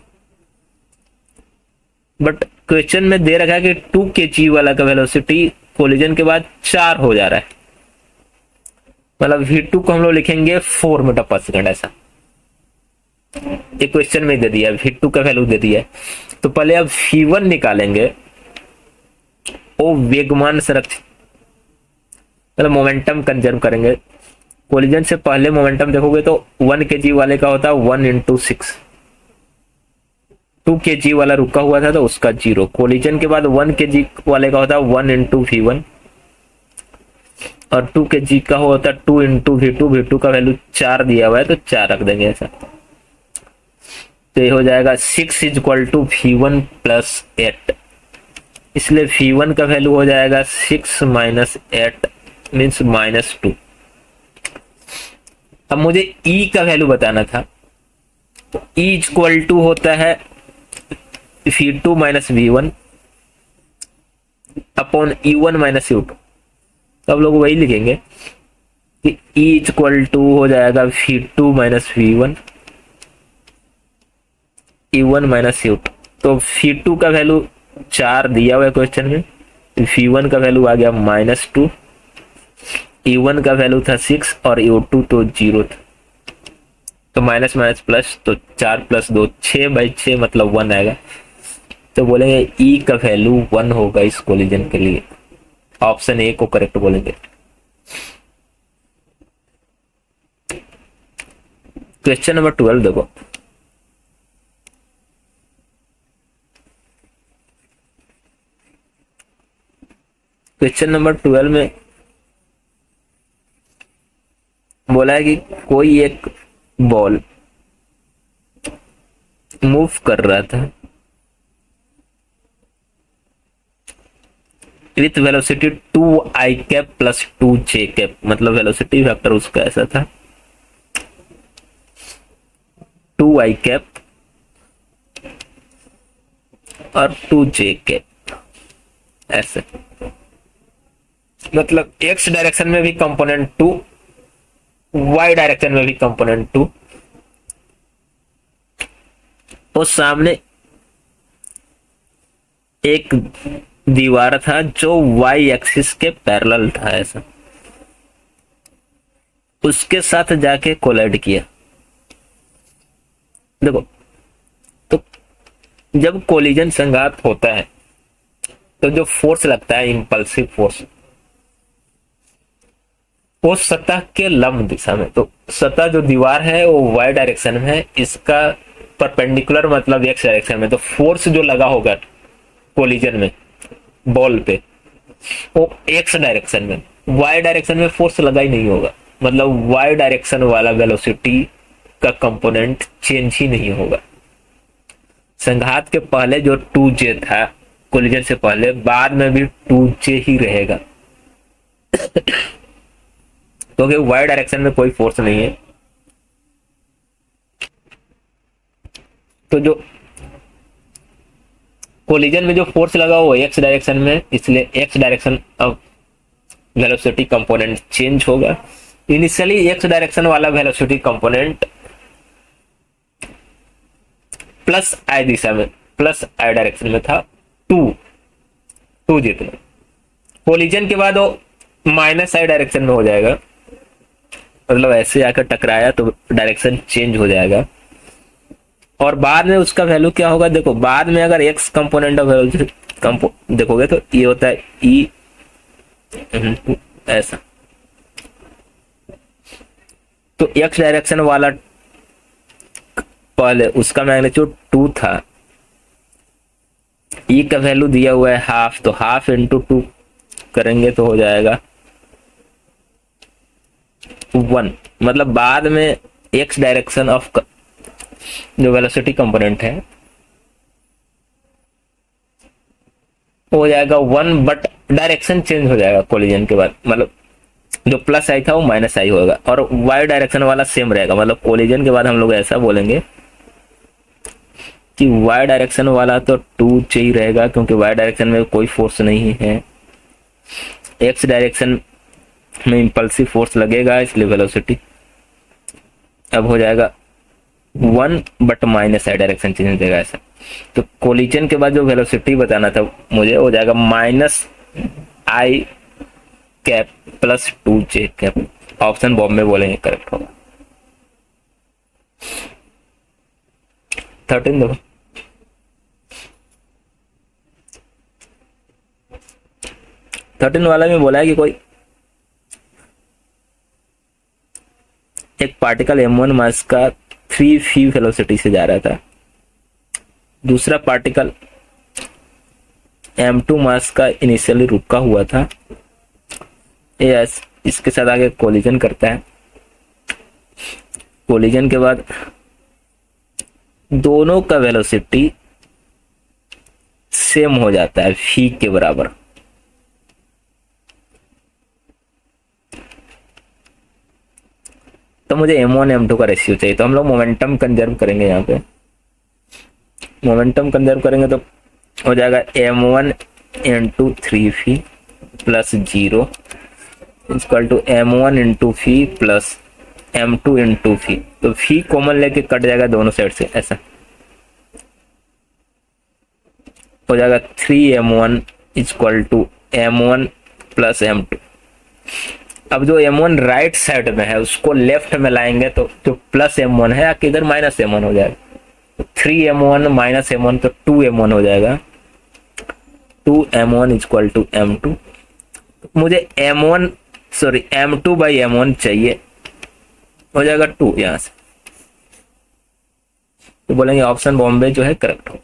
बट क्वेश्चन में दे रखा है कि 2 kg वाला का वेलोसिटी कोलिजन के बाद 4 हो जा रहा है, मतलब v2 को हम लोग लिखेंगे 4 मीटर पर सेकेंड, ऐसा एक क्वेश्चन में दे दिया, v2 का वैल्यू दे दिया है। तो पहले अब v1 निकालेंगे, वो वेगमान संरक्षित मतलब मोमेंटम कंजर्व करेंगे। कोलिजन से पहले मोमेंटम देखोगे तो 1 kg वाले का होता है 1 × 6, 2 kg वाला रुका हुआ था तो उसका 0। कोलिजन के बाद 1 kg वाले का होता है 1 × v1, और 2 kg का होता है 2 × v2, v2 का वैल्यू 4 दिया हुआ है तो 4 रख देंगे ऐसा। तो ये हो जाएगा 6 = v1 + 8, इसलिए v1 का वैल्यू हो जाएगा 6 - 8 मीन्स -2। अब मुझे E का वैल्यू बताना था, तो E = होता है v2 - v1 upon u1 - u2। तो अब लोग वही लिखेंगे कि E = हो जाएगा v2 - v1 u1 - u2। तो v2 का वैल्यू 4 दिया हुआ है क्वेश्चन में, v1 का वैल्यू आ गया -2, u1 का वैल्यू था 6 और u2 तो 0 था, तो माइनस माइनस प्लस, तो 4 + 2 6/6 मतलब 1 आएगा। तो बोलेंगे E का वैल्यू 1 होगा इस कोलिजन के लिए, ऑप्शन ए को करेक्ट बोलेंगे। क्वेश्चन नंबर 12 देखो, क्वेश्चन नंबर 12 में बोला है कि कोई एक बॉल मूव कर रहा था with velocity 2i cap + 2j cap, मतलब वेलोसिटी वेक्टर उसका ऐसा था 2i कैप और 2j कैप, ऐसे मतलब x डायरेक्शन में भी कंपोनेंट 2, y डायरेक्शन में भी कंपोनेंट 2, और सामने एक दीवार था जो y एक्सिस के पैरेलल था, ऐसा उसके साथ जाके कोलाइड किया। देखो, तो जब कोलिजन संघात होता है तो जो फोर्स लगता है इंपल्सिव फोर्स, वो सतह के लंब दिशा में, तो सतह जो दीवार है वो y डायरेक्शन में है, इसका परपेंडिकुलर मतलब x डायरेक्शन में। तो फोर्स जो लगा होगा कोलिजन में बॉल पे वो x डायरेक्शन में, y डायरेक्शन में फोर्स लगा ही नहीं होगा, मतलब y डायरेक्शन वाला वेलोसिटी का कंपोनेंट चेंज ही नहीं होगा। संघात के पहले जो 2j था कोलिजन से पहले, बाद में भी 2j ही रहेगा क्योंकि y डायरेक्शन में कोई फोर्स नहीं है। तो जो कोलिजन में जो फोर्स लगा वो x डायरेक्शन में, इसलिए x डायरेक्शन अब वेलोसिटी कंपोनेंट चेंज होगा। इनिशियली x डायरेक्शन वाला वेलोसिटी कंपोनेंट प्लस i दिशा में, प्लस i डायरेक्शन में था 2 जितना। कोलिजन के बाद वो -i डायरेक्शन में हो जाएगा, मतलब ऐसे आकर टकराया तो डायरेक्शन चेंज हो जाएगा। और बाद में उसका वैल्यू क्या होगा, देखो बाद में अगर x कंपोनेंट ऑफ वेलोसिटी देखोगे तो ये होता है E ऐसा। तो x डायरेक्शन वाला पहले उसका मैग्नीट्यूड 2 था, E का वैल्यू दिया हुआ है हाफ, तो हाफ × 2 करेंगे तो हो जाएगा 1, मतलब बाद में x डायरेक्शन ऑफ जो वेलोसिटी कंपोनेंट है हो जाएगा 1, बट डायरेक्शन चेंज हो जाएगा कोलिजन के बाद, मतलब जो प्लस आई था वो माइनस आई होगा, और y डायरेक्शन वाला सेम रहेगा। मतलब कोलिजन के बाद हम लोग ऐसा बोलेंगे कि y डायरेक्शन वाला तो 2j ही रहेगा, क्योंकि y डायरेक्शन में कोई फोर्स नहीं है, x डायरेक्शन में इंपल्सिव फोर्स लगेगा, इसलिए वेलोसिटी अब हो जाएगा one but minus I direction change हो जाएगा ऐसा। तो कोलिजन के बाद जो वेलोसिटी बताना था मुझे हो जाएगा minus I cap plus 2j cap. Option बॉम्ब में बोलेंगे करेक्ट होगा। 13 देखो, 13 वाला में बोला है कि कोई एक पार्टिकल m1 मास का 3 v वेलोसिटी से जा रहा था, दूसरा पार्टिकल m2 मास का इनिशियली रुका हुआ था, यस इसके साथ आगे कोलिजन करता है। कोलिजन के बाद दोनों का वेलोसिटी सेम हो जाता है v के बराबर। तो मुझे m1 m2 का रेशियो चाहिए, तो हम लोग मोमेंटम कंजर्व करेंगे। यहाँ पे मोमेंटम कंजर्व करेंगे तो हो जाएगा m1 into 3v plus 0 equal to m1 into v plus m2 into v। तो v कॉमन लेके कट जाएगा दोनों साइड से, ऐसा हो जाएगा 3m1 equal to m1 plus m2। अब जो m1 राइट साइड में है उसको लेफ्ट में लाएंगे तो जो प्लस m1 है आके इधर माइनस m1 हो जाएगा। 3m1 माइनस m1 तो 2m1 हो जाएगा। 2m1 equal to m2। मुझे m2 बाई m1 चाहिए, हो जाएगा 2 यहां से। तो बोलेंगे ऑप्शन बॉम्बे जो है करेक्ट हो।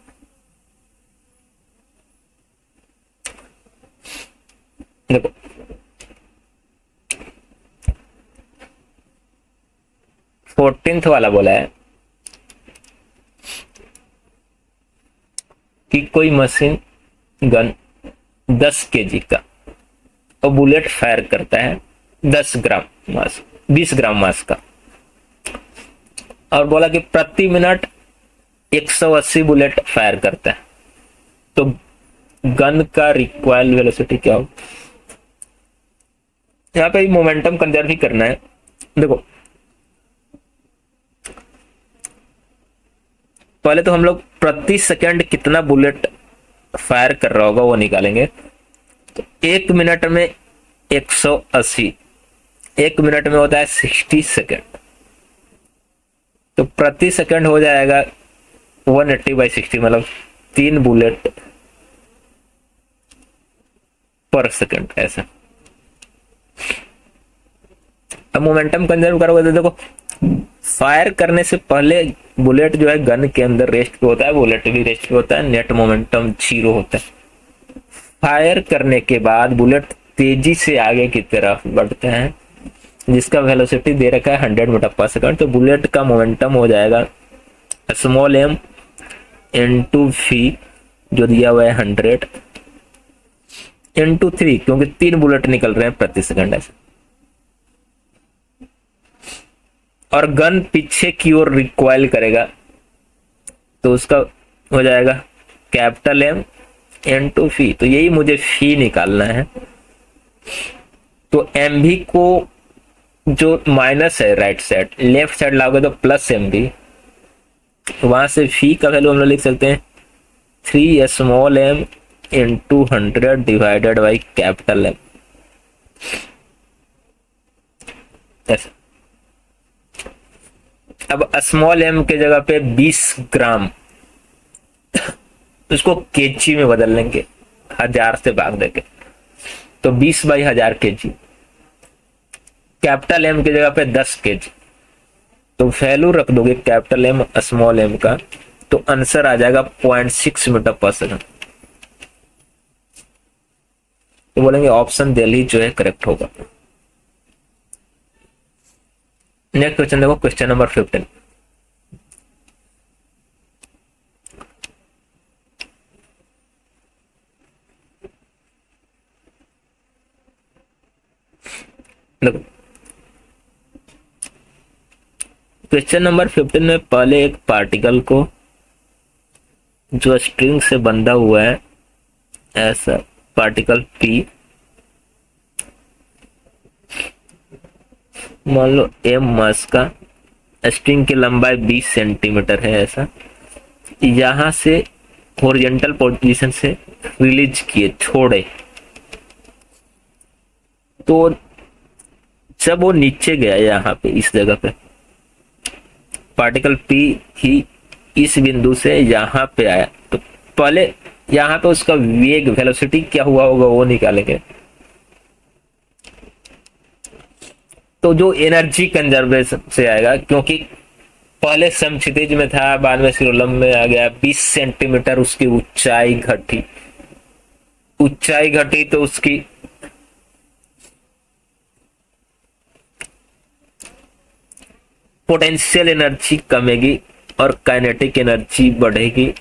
देखो 14th वाला बोला है कि कोई मशीन गन 10 kg का और बुलेट फायर करता है 10 ग्राम मास 20 ग्राम मास का, और बोला कि प्रति मिनट 180 बुलेट फायर करता है, तो गन का रिक्वायर्ड वेलोसिटी क्या हो। यहाँ पे मोमेंटम कंजर्व ही करना है। देखो पहले तो हम लोग प्रति सेकंड कितना बुलेट फायर कर रहा होगा वो निकालेंगे। तो 1 मिनट में 180, 1 मिनट में होता है 60 सेकंड, तो प्रति सेकंड हो जाएगा 180 बाई 60, मतलब 3 बुलेट पर सेकंड ऐसा। अब मोमेंटम कंजर्व करोगे तो देखो फायर करने से पहले बुलेट जो है गन के अंदर रेस्ट पे होता है, बुलेट भी रेस्ट पे होता है, नेट मोमेंटम 0 होता है। फायर करने के बाद बुलेट तेजी से आगे की तरफ बढ़ते हैं जिसका वेलोसिटी दे रखा है 100 मीटर पर सेकंड। तो बुलेट का मोमेंटम हो जाएगा स्मॉल m इंटू v जो दिया हुआ है 100 इंटू 3, क्योंकि 3 बुलेट निकल रहे हैं प्रति सेकंड ऐसे। और गन पीछे की ओर रिकॉइल करेगा तो उसका हो जाएगा कैपिटल M इंटू v। तो यही मुझे फी निकालना है। तो mv को जो माइनस है राइट साइड, लेफ्ट साइड लाओगे तो प्लस mv, वहां से फी का वैल्यू हम लोग लिख सकते हैं 3 small m into 100 divided by capital M ऐसा। अब स्मॉल m के जगह पे 20 ग्राम, उसको केजी में बदल लेंगे 1000 से भाग देके, तो 20 बाई 1000 kg। कैपिटल M की जगह पे 10 kg, तो वैल्यू रख दोगे कैपिटल M स्मॉल m का, तो आंसर आ जाएगा 0.6 मीटर पर सेकंड। तो बोलेंगे ऑप्शन दिल्ली जो है करेक्ट होगा। नेक्स्ट क्वेश्चन देखो, क्वेश्चन नंबर 15। देखो क्वेश्चन नंबर 15 में पहले एक पार्टिकल को जो स्ट्रिंग से बंधा हुआ है ऐसा पार्टिकल P, मान लो m मास का स्ट्रिंग की लंबाई 20 सेंटीमीटर है, ऐसा यहां से हॉरिजॉन्टल पोजीशन से रिलीज किए, छोड़े, तो जब वो नीचे गया यहाँ पे इस जगह पे, पार्टिकल पी ही इस बिंदु से यहाँ पे आया, तो पहले यहाँ पे उसका वेग वेलोसिटी क्या हुआ होगा वो निकालेंगे। तो जो एनर्जी कंजर्वेशन से आएगा, क्योंकि पहले समक्षितिज में था, बाद में सिरोलम में आ गया, 20 सेंटीमीटर उसकी ऊंचाई घटी, तो उसकी पोटेंशियल एनर्जी कमेगी और काइनेटिक एनर्जी बढ़ेगी।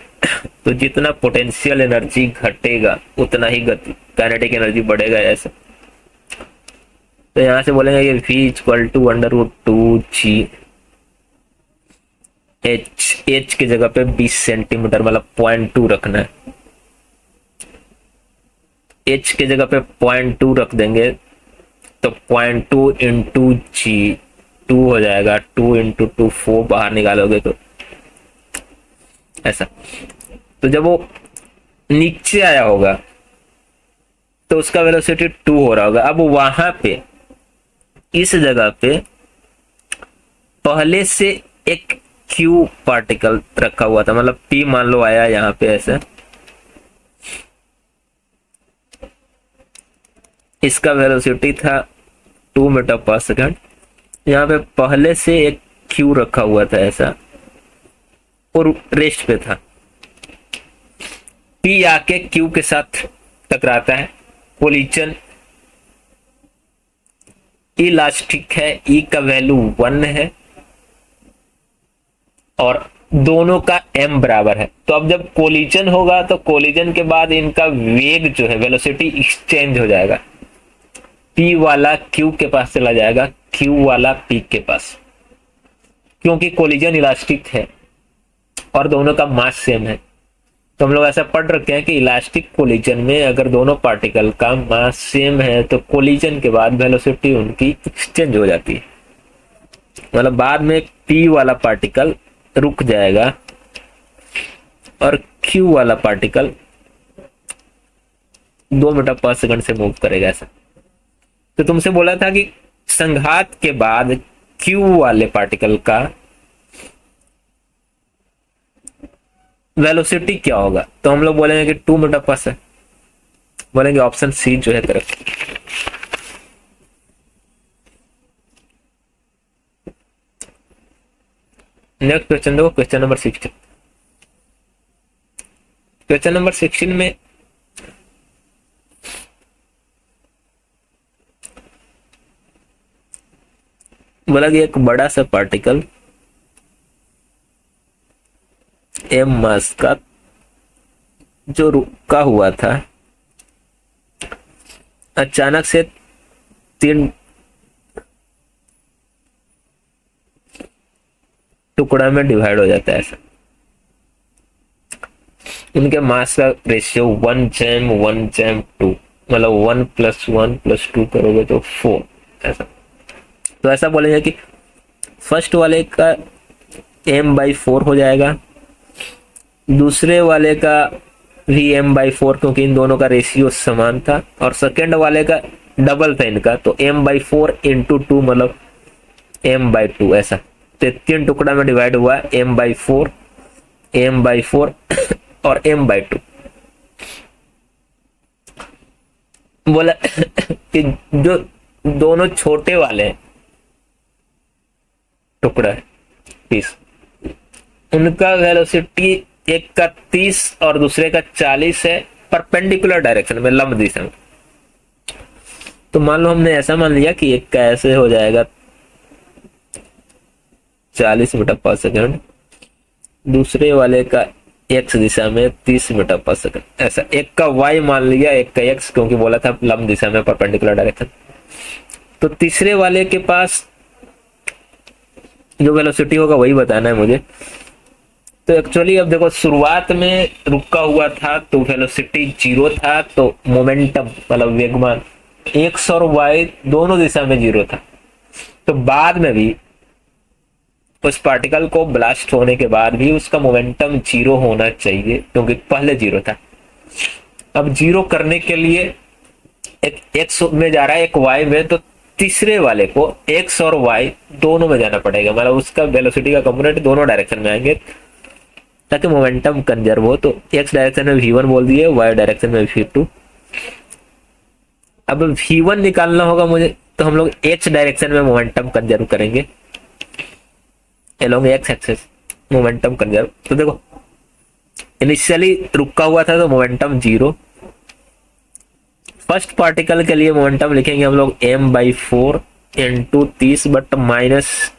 तो जितना पोटेंशियल एनर्जी घटेगा उतना ही गति काइनेटिक एनर्जी बढ़ेगा, ऐसा। तो यहां से बोलेंगे कि v equal to √2g, h की जगह पे 20 सेंटीमीटर मतलब 0.2 रखना है, h की जगह पे 0.2 रख देंगे, तो 0.2 इंटू जी 2 हो जाएगा, 2 इंटू 2 4 बाहर निकालोगे तो ऐसा। तो जब वो नीचे आया होगा तो उसका वेलोसिटी 2 हो रहा होगा। अब वहां पे इस जगह पे पहले से एक क्यू पार्टिकल रखा हुआ था, मतलब पी मान लो आया यहाँ पे ऐसे, इसका वेलोसिटी था 2 मीटर पर सेकंड। यहाँ पे पहले से एक क्यू रखा हुआ था ऐसा, और रेस्ट पे था, पी आके क्यू के साथ टकराता है, कोलिजन इलास्टिक है, ई का वैल्यू 1 है और दोनों का m बराबर है। तो अब जब कोलिजन होगा तो कोलिजन के बाद इनका वेग जो है वेलोसिटी एक्सचेंज हो जाएगा, p वाला q के पास चला जाएगा, q वाला p के पास, क्योंकि कोलिजन इलास्टिक है और दोनों का मास सेम है। तो हम लोग ऐसा पढ़ रखे हैं कि इलास्टिक कोलिजन में अगर दोनों पार्टिकल का मास सेम है तो कोलिजन के बाद वेलोसिटी उनकी एक्सचेंज हो जाती है, मतलब बाद में p वाला पार्टिकल रुक जाएगा और q वाला पार्टिकल 2 मीटर पर सेकंड से मूव करेगा, ऐसा। तो तुमसे बोला था कि संघात के बाद q वाले पार्टिकल का वेलोसिटी क्या होगा, तो हम लोग बोलेंगे कि 2 मीटर पर सेकंड, बोलेंगे ऑप्शन सी जो है करेक्ट। नेक्स्ट क्वेश्चन देखो, क्वेश्चन नंबर 16। क्वेश्चन नंबर 16 में बोला कि एक बड़ा सा पार्टिकल m मास का जो रुका हुआ था अचानक से 3 टुकड़ा में डिवाइड हो जाता है, ऐसा। इनके मास का रेशियो 1:1:2, मतलब 1 + 1 + 2 करोगे तो 4, ऐसा। तो ऐसा बोलेंगे कि फर्स्ट वाले का m/4 हो जाएगा, दूसरे वाले का भी m/4, क्योंकि इन दोनों का रेशियो समान था, और सेकेंड वाले का डबल था इनका, तो m/4 × 2 मतलब m/2, ऐसा। तो 3 टुकड़ा में डिवाइड हुआ m/4 और m/2। बोला कि जो दोनों छोटे वाले टुकड़ा पीस, उनका वेलोसिटी एक का 30 और दूसरे का 40 है, परपेंडिकुलर डायरेक्शन में, लंब दिशा में। तो मान लो हमने ऐसा मान लिया कि एक का ऐसे हो जाएगा 40 मीटर पर सेकंड, दूसरे वाले का x दिशा में 30 मीटर पर सेकंड, ऐसा। एक का y मान लिया, एक का x, क्योंकि बोला था लंब दिशा में परपेंडिकुलर डायरेक्शन। तो तीसरे वाले के पास जो वेलोसिटी होगा वही बताना है मुझे। तो एक्चुअली अब देखो, शुरुआत में रुका हुआ था तो वेलोसिटी 0 था, तो मोमेंटम मतलब वेगमान x और y दोनों दिशा में 0 था। तो बाद में भी उस पार्टिकल को ब्लास्ट होने के बाद भी उसका मोमेंटम जीरो होना चाहिए, क्योंकि पहले जीरो था। अब जीरो करने के लिए एक एक्स में जा रहा है, एक वाई में, तो तीसरे वाले को एक्स और वाई दोनों में जाना पड़ेगा, मतलब उसका वेलोसिटी का कंपोनेंट दोनों डायरेक्शन में आएंगे ताकि मोमेंटम कंजर्व हो। तो एक्स डायरेक्शन में v1 बोल दिए, वाई डायरेक्शन में v2। अब v1 निकालना होगा मुझे, तो हम लोग x डायरेक्शन में मोमेंटम कंजर्व करेंगे along x axis, momentum conserve. तो देखो इनिशियली रुका हुआ था तो मोमेंटम जीरो। फर्स्ट पार्टिकल के लिए मोमेंटम लिखेंगे हम लोग m/4 into 30, but minus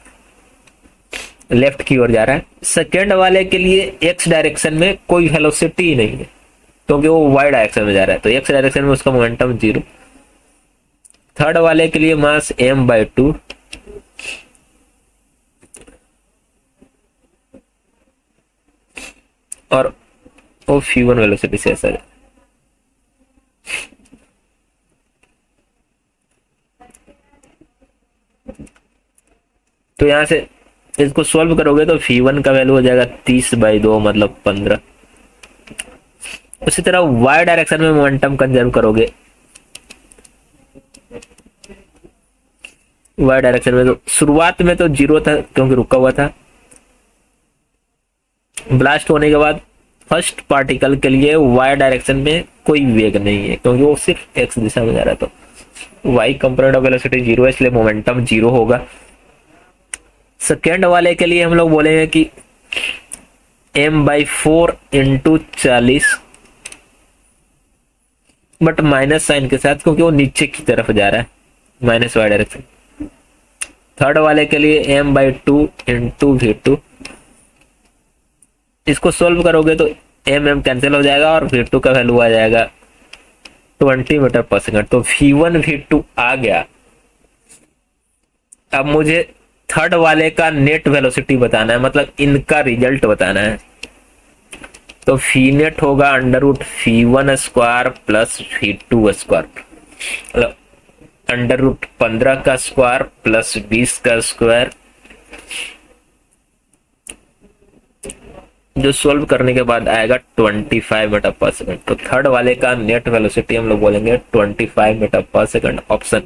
left की ओर जा रहा है। सेकेंड वाले के लिए एक्स डायरेक्शन में कोई वेलोसिटी ही नहीं है, क्योंकि वो वाई डायरेक्शन में जा रहा है, तो एक्स डायरेक्शन में उसका मोमेंटम जीरो। थर्ड वाले के लिए मास m/2, और वो v1 वेलोसिटी से ऐसा है। तो यहां से इसको सॉल्व करोगे तो v1 का वैल्यू हो जाएगा 30/2, मतलब 15। उसी तरह y डायरेक्शन में मोमेंटम कंजर्व करोगे, y डायरेक्शन में तो शुरुआत में तो जीरो था क्योंकि रुका हुआ था। ब्लास्ट होने के बाद फर्स्ट पार्टिकल के लिए y डायरेक्शन में कोई वेग नहीं है, क्योंकि वो सिर्फ x दिशा में जा रहा है, तो y component of velocity zero है, इसलिए मोमेंटम जीरो होगा। सेकेंड वाले के लिए हम लोग बोलेंगे कि m/4 into 40, but minus sign के साथ, क्योंकि वो नीचे की तरफ जा रहा है, माइनस वाई डायरेक्शन। थर्ड वाले के लिए m/2 इंटू v2, इसको सोल्व करोगे तो m कैंसिल हो जाएगा और v2 का वैल्यू आ जाएगा 20 मीटर पर सेकंड। तो v1 v2 आ गया। अब मुझे थर्ड वाले का नेट वेलोसिटी बताना है, मतलब इनका रिजल्ट बताना है। तो फी नेट होगा √v1² प्लस v2², मतलब √15 का स्क्वायर प्लस 20 का स्क्वायर, जो सोल्व करने के बाद आएगा 25 मीटर पर सेकंड। तो थर्ड वाले का नेट वेलोसिटी हम लोग बोलेंगे 25 मीटर पर सेकंड, ऑप्शन।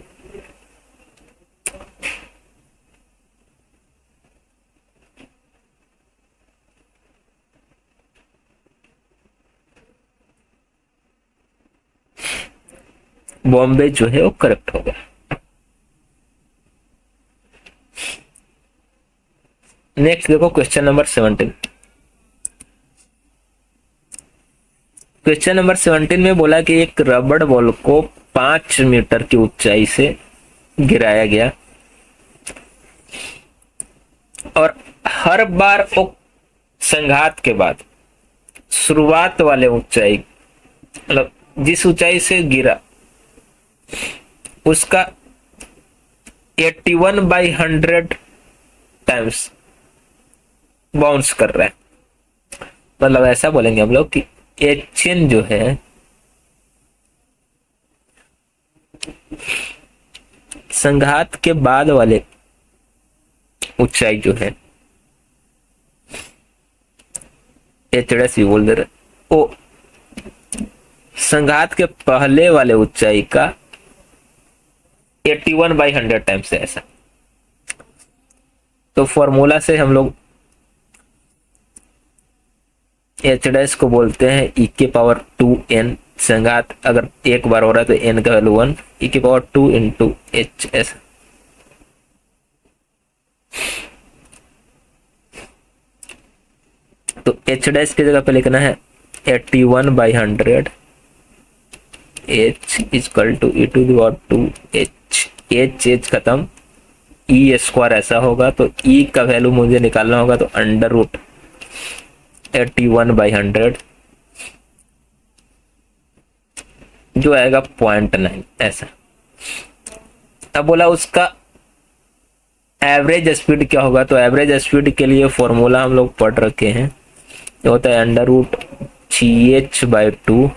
बॉम्बे जो है वो करेक्ट होगा। नेक्स्ट देखो क्वेश्चन नंबर 17। क्वेश्चन नंबर 17 में बोला कि एक रबड़ बॉल को 5 मीटर की ऊंचाई से गिराया गया और हर बार वो संघात के बाद शुरुआत वाले ऊंचाई, मतलब जिस ऊंचाई से गिरा उसका 81/100 टाइम्स बाउंस कर रहा है। मतलब ऐसा बोलेंगे हम लोग कि एचएन जो है संघात के बाद वाले ऊंचाई जो है, एचएस बोल दे रहे, वो संघात के पहले वाले ऊंचाई का 81/100 टाइम्स है ऐसा। तो फॉर्मूला से हम लोग एच डैश को बोलते हैं e⁻²n। संघात अगर एक बार हो रहा है तो n का वैल्यू 1, e⁻² इंटू hs। तो एच डैश की जगह पे लिखना है 81/100, h equal to e⁻²h, h खत्म, e² ऐसा होगा। तो e का वैल्यू मुझे निकालना होगा, तो √81/100 जो आएगा 0.9 ऐसा। अब बोला उसका एवरेज स्पीड क्या होगा, तो एवरेज स्पीड के लिए फॉर्मूला हम लोग पढ़ रखे हैं, जो होता है √gh/2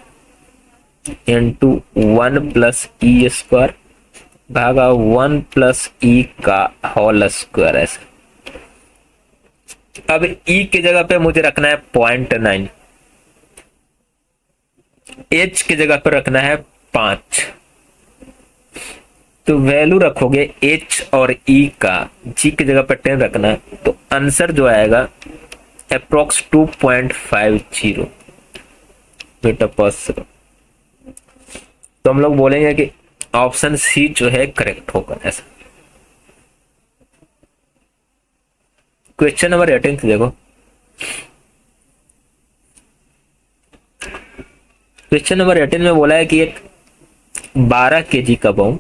इंटू 1 प्लस e² भागा 1 प्लस e का होल स्क्वायर ऐसा। अब ई की जगह पे मुझे रखना है 0.9, एच की जगह पे रखना है 5। तो वैल्यू रखोगे एच और ई का, जी की जगह पे 10 रखना है, तो आंसर जो आएगा अप्रोक्स 2.50 मीटर पर सेकंड। तो हम लोग बोलेंगे कि ऑप्शन सी जो है करेक्ट होगा ऐसा। क्वेश्चन नंबर 18 देखो। क्वेश्चन नंबर 18 में बोला है कि एक 12 केजी का बम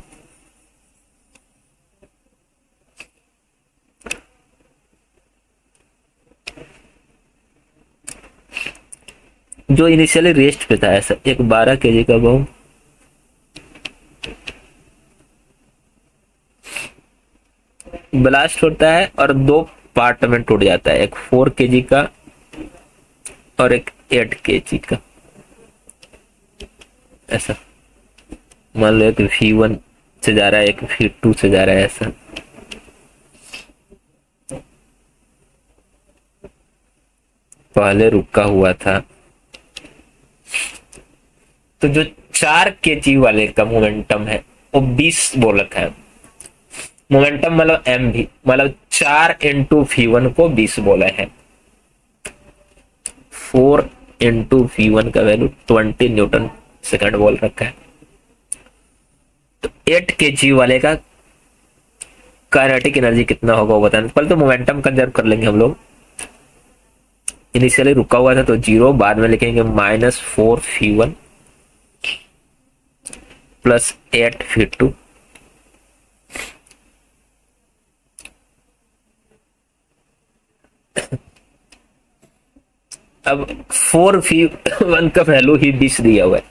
जो इनिशियली रेस्ट पे था, ऐसा एक 12 केजी का बम ब्लास्ट होता है और दो पार्ट में टूट जाता है, एक 4 केजी का और एक 8 केजी का। ऐसा मान लो एक V1 से जा रहा है, एक V2 से जा रहा है, ऐसा। पहले रुका हुआ था, तो जो 4 केजी वाले का मोमेंटम है वो 20 बोल रखा है। मोमेंटम मतलब एम भी, मतलब 4 इंटू V1 को 20 बोला है। 4 इंटू V1 का वैल्यू 20 न्यूटन सेकंड बोल रखा है। तो 8 केजी वाले का काइनेटिक एनर्जी कितना होगा वो बताना। पहले तो मोमेंटम कंजर्व कर लेंगे हम लोग। इनिशियली रुका हुआ था तो 0, बाद में लिखेंगे -4 V1 प्लस 8 V2। अब 4V1 का वैल्यू ही 20 दिया हुआ है,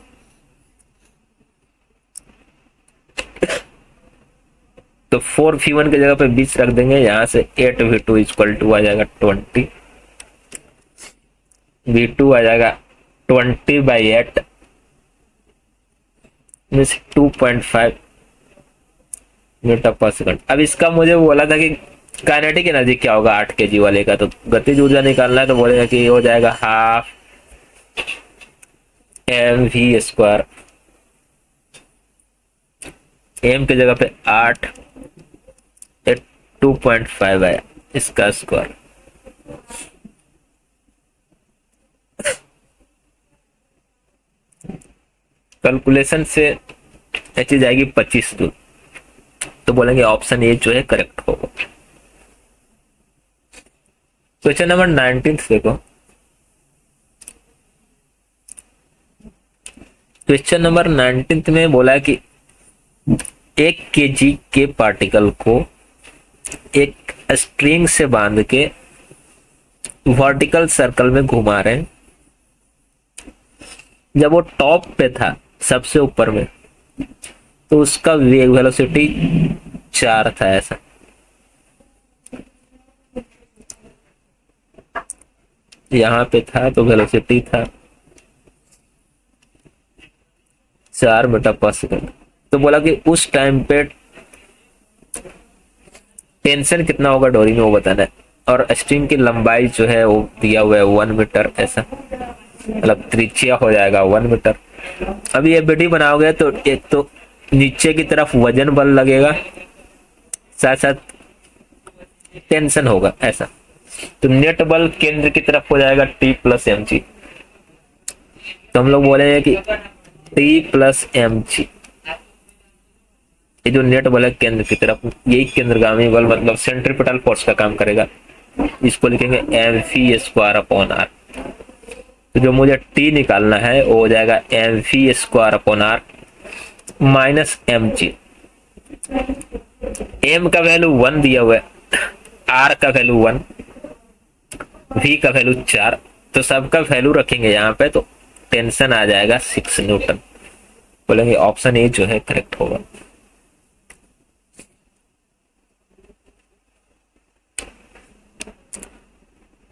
तो 4V1 की जगह पे 20 रख देंगे। यहां से 8V2 इक्वल टू आ जाएगा 20, V2 आ जाएगा 20/8 मीन्स 2.5 मीटर पर सेकंड। अब इसका मुझे बोला था कि काइनेटिक एनर्जी क्या होगा 8 केजी वाले का, तो गतिज ऊर्जा निकालना है, तो बोलेगा कि हो जाएगा हाफ mv²। एम की जगह पे 8, 2.5 आया इसका स्क्वायर। कैलकुलेशन से ये चीज आएगी 25 दूर, तो बोलेंगे ऑप्शन ए जो है करेक्ट होगा। क्वेश्चन नंबर 19 देखो। क्वेश्चन नंबर 19 में बोला है कि 1 केजी के पार्टिकल को एक स्ट्रिंग से बांध के वर्टिकल सर्कल में घुमा रहे हैं। जब वो टॉप पे था, सबसे ऊपर में, तो उसका वेग वेलोसिटी 4 था। ऐसा यहां पे था तो वेलोसिटी था 4 मीटर पर सेकंड। तो बोला कि उस टाइम पे टेंशन कितना होगा डोरी में वो बताना है, और स्ट्रिंग की लंबाई जो है वो दिया हुआ है 1 मीटर। ऐसा मतलब त्रिज्या हो जाएगा 1 मीटर। अब ये विधि बनाओगे तो एक तो नीचे की तरफ वजन बल लगेगा, साथ साथ टेंशन होगा। ऐसा तो नेट बल केंद्र की तरफ हो जाएगा T प्लस mg। तो हम लोग बोलेंगे कि T प्लस mg, ये जो नेट बल है केंद्र की तरफ, यही केंद्रगामी बल मतलब सेंट्रीपिटल फोर्स का काम करेगा। इसको लिखेंगे mv²/r। तो जो मुझे T निकालना है वो हो जाएगा mv²/r माइनस mg। m का वैल्यू 1 दिया हुआ है, r का वैल्यू 1, v का वैल्यू 4, तो सबका वैल्यू रखेंगे यहाँ पे, तो टेंशन आ जाएगा 6 न्यूटन। बोलेंगे ऑप्शन ए जो है करेक्ट होगा।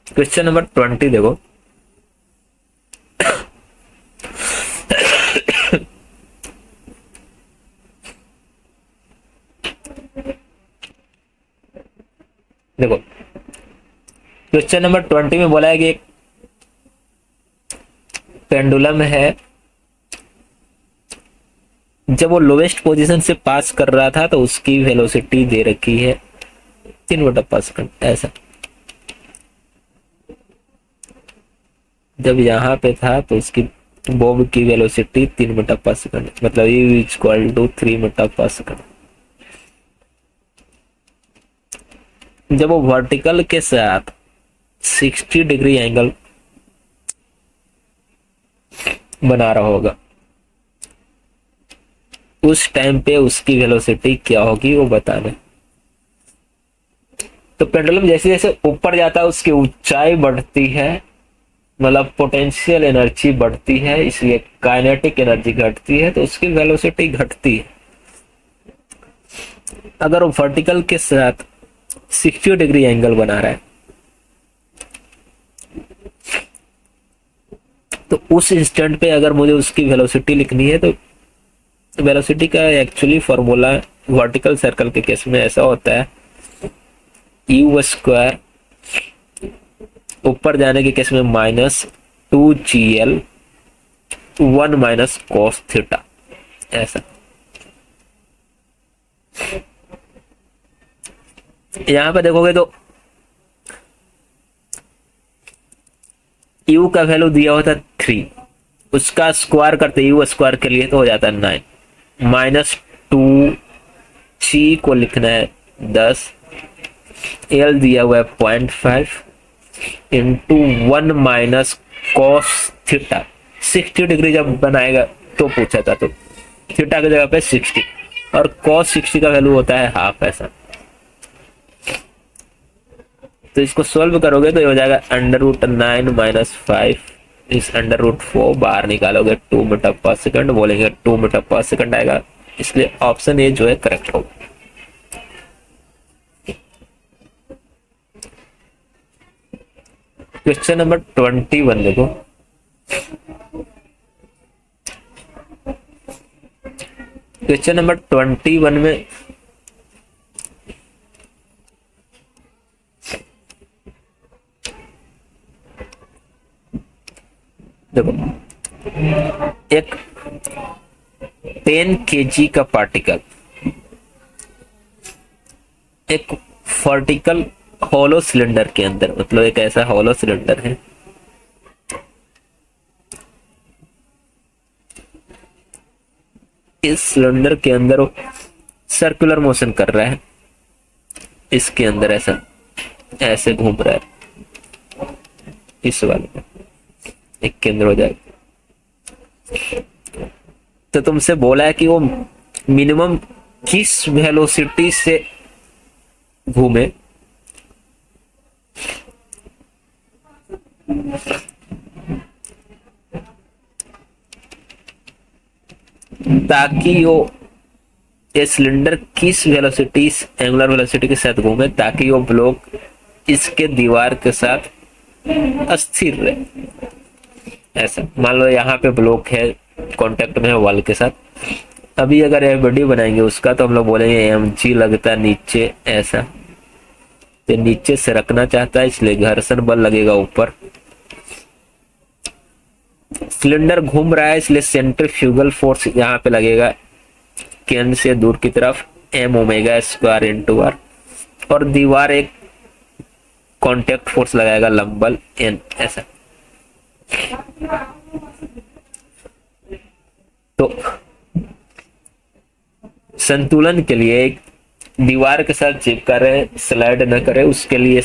क्वेश्चन नंबर 20 देखो। देखो क्वेश्चन नंबर 20 में बोला है कि एक पेंडुलम है, जब वो लोवेस्ट पोजीशन से पास कर रहा था तो उसकी वेलोसिटी दे रखी है 3/5 ऐसा। जब यहाँ पे था तो उसकी बॉब की वेलोसिटी 3/5, मतलब u इक्वल टू 3/5। जब वो वर्टिकल के साथ 60 डिग्री एंगल बना रहा होगा उस टाइम पे उसकी वेलोसिटी क्या होगी वो बताना। तो पेंडुलम जैसे जैसे ऊपर जाता है उसकी ऊंचाई बढ़ती है, मतलब पोटेंशियल एनर्जी बढ़ती है, इसलिए काइनेटिक एनर्जी घटती है, तो उसकी वेलोसिटी घटती है। अगर वो वर्टिकल के साथ 60 डिग्री एंगल बना रहा है तो उस इंस्टेंट पे अगर मुझे उसकी वेलोसिटी लिखनी है तो वेलोसिटी का एक्चुअली फॉर्मूला वर्टिकल सर्कल के केस में ऐसा होता है, यू स्क्वायर ऊपर जाने के केस में -2gl 1 माइनस कॉस थीटा ऐसा। यहां पर देखोगे तो u का वैल्यू दिया होता 3, उसका स्क्वायर करते यू स्क्वायर के लिए तो हो जाता है 9, -2g को लिखना है 10, l दिया हुआ है 0.5 into 1 minus cos theta. 60 degree जब बनाएगा तो पूछा था, तो थीटा की जगह पे 60 और कॉस 60 का वैल्यू होता है हाफ ऐसा। तो इसको सोल्व करोगे तो ये हो जाएगा √9 माइनस 5 इस √4 बाहर निकालोगे 2 मीटर पर सेकंड, बोलेंगे 2 मीटर पर सेकंड आएगा, इसलिए ऑप्शन ए जो है करेक्ट होगा। क्वेश्चन नंबर 21 देखो, क्वेश्चन नंबर 21 में देखो एक 10 kg का पार्टिकल एक वर्टिकल हॉलो सिलेंडर के अंदर, मतलब एक ऐसा हॉलो सिलेंडर है इस सिलेंडर के अंदर वो सर्कुलर मोशन कर रहा है, इसके अंदर ऐसा ऐसे घूम रहा है, इस वाले में एक केंद्र हो जाएगा। तो तुमसे बोला है कि वो मिनिमम किस वेलोसिटी से घूमे ताकि वो ये सिलेंडर किस वेलोसिटी एंगुलर वेलोसिटी के साथ घूमे ताकि वो ब्लॉक इसके दीवार के साथ अस्थिर रहे। ऐसा मान लो यहाँ पे ब्लॉक है कांटेक्ट में है वॉल के साथ, अभी अगर ये वीडियो बनाएंगे उसका तो हम लोग बोलेंगे mg लगता है नीचे ऐसा, तो नीचे से रखना चाहता है इसलिए घर्षण बल लगेगा ऊपर। सिलेंडर घूम रहा है इसलिए सेंट्रीफ्यूगल फोर्स यहाँ पे लगेगा केंद्र से दूर की तरफ m⍵² इंटू r, और दीवार एक कांटेक्ट फोर्स लगाएगा लंबल n ऐसा। तो संतुलन के लिए एक दीवार के साथ चिपका रहे स्लाइड न करे उसके लिए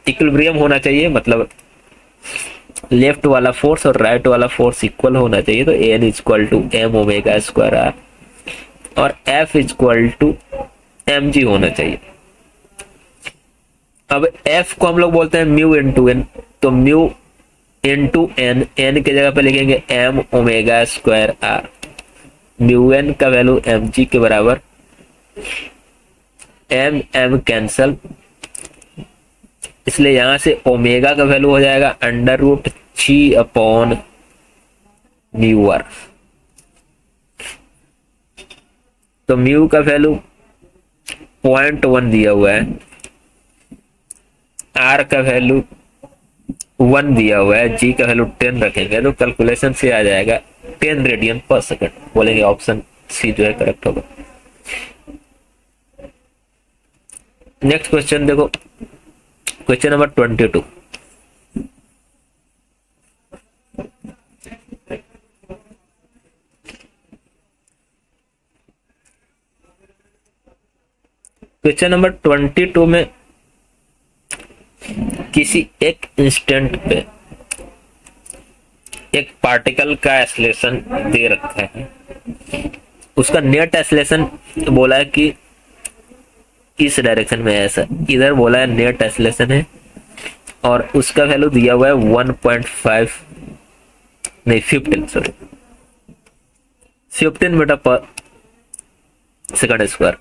इक्विलिब्रियम होना चाहिए, मतलब लेफ्ट वाला फोर्स और राइट वाला फोर्स इक्वल होना चाहिए। तो n इक्वल टू m⍵² और F इक्वल टू mg होना चाहिए। अब F को हम लोग बोलते हैं म्यू इंटू एन, तो म्यू इंटू एन, एन की जगह पे लिखेंगे m⍵²r, म्यू एन का वैल्यू mg के बराबर, m कैंसल, इसलिए यहां से ओमेगा का वैल्यू हो जाएगा √g/μr। तो म्यू का वैल्यू 0.1 दिया हुआ है, आर का वैल्यू 1 दिया हुआ है, जी का वैल्यू 10 रखेंगे तो कैलकुलेशन से आ जाएगा 10 रेडियन पर सेकंड, बोलेंगे ऑप्शन सी जो है करेक्ट होगा। नेक्स्ट क्वेश्चन देखो, क्वेश्चन नंबर 22। क्वेश्चन नंबर 22 में किसी एक इंस्टेंट पे एक पार्टिकल का एक्सेलरेशन दे रखा है, उसका नेट एक्सेलरेशन बोला है कि इस डायरेक्शन में है, ऐसा इधर बोला है नेट एक्सेलरेशन है, और उसका वैल्यू दिया हुआ है 1.5 नहीं 15 सॉरी 15 मीटर पर सेकंड स्क्वायर।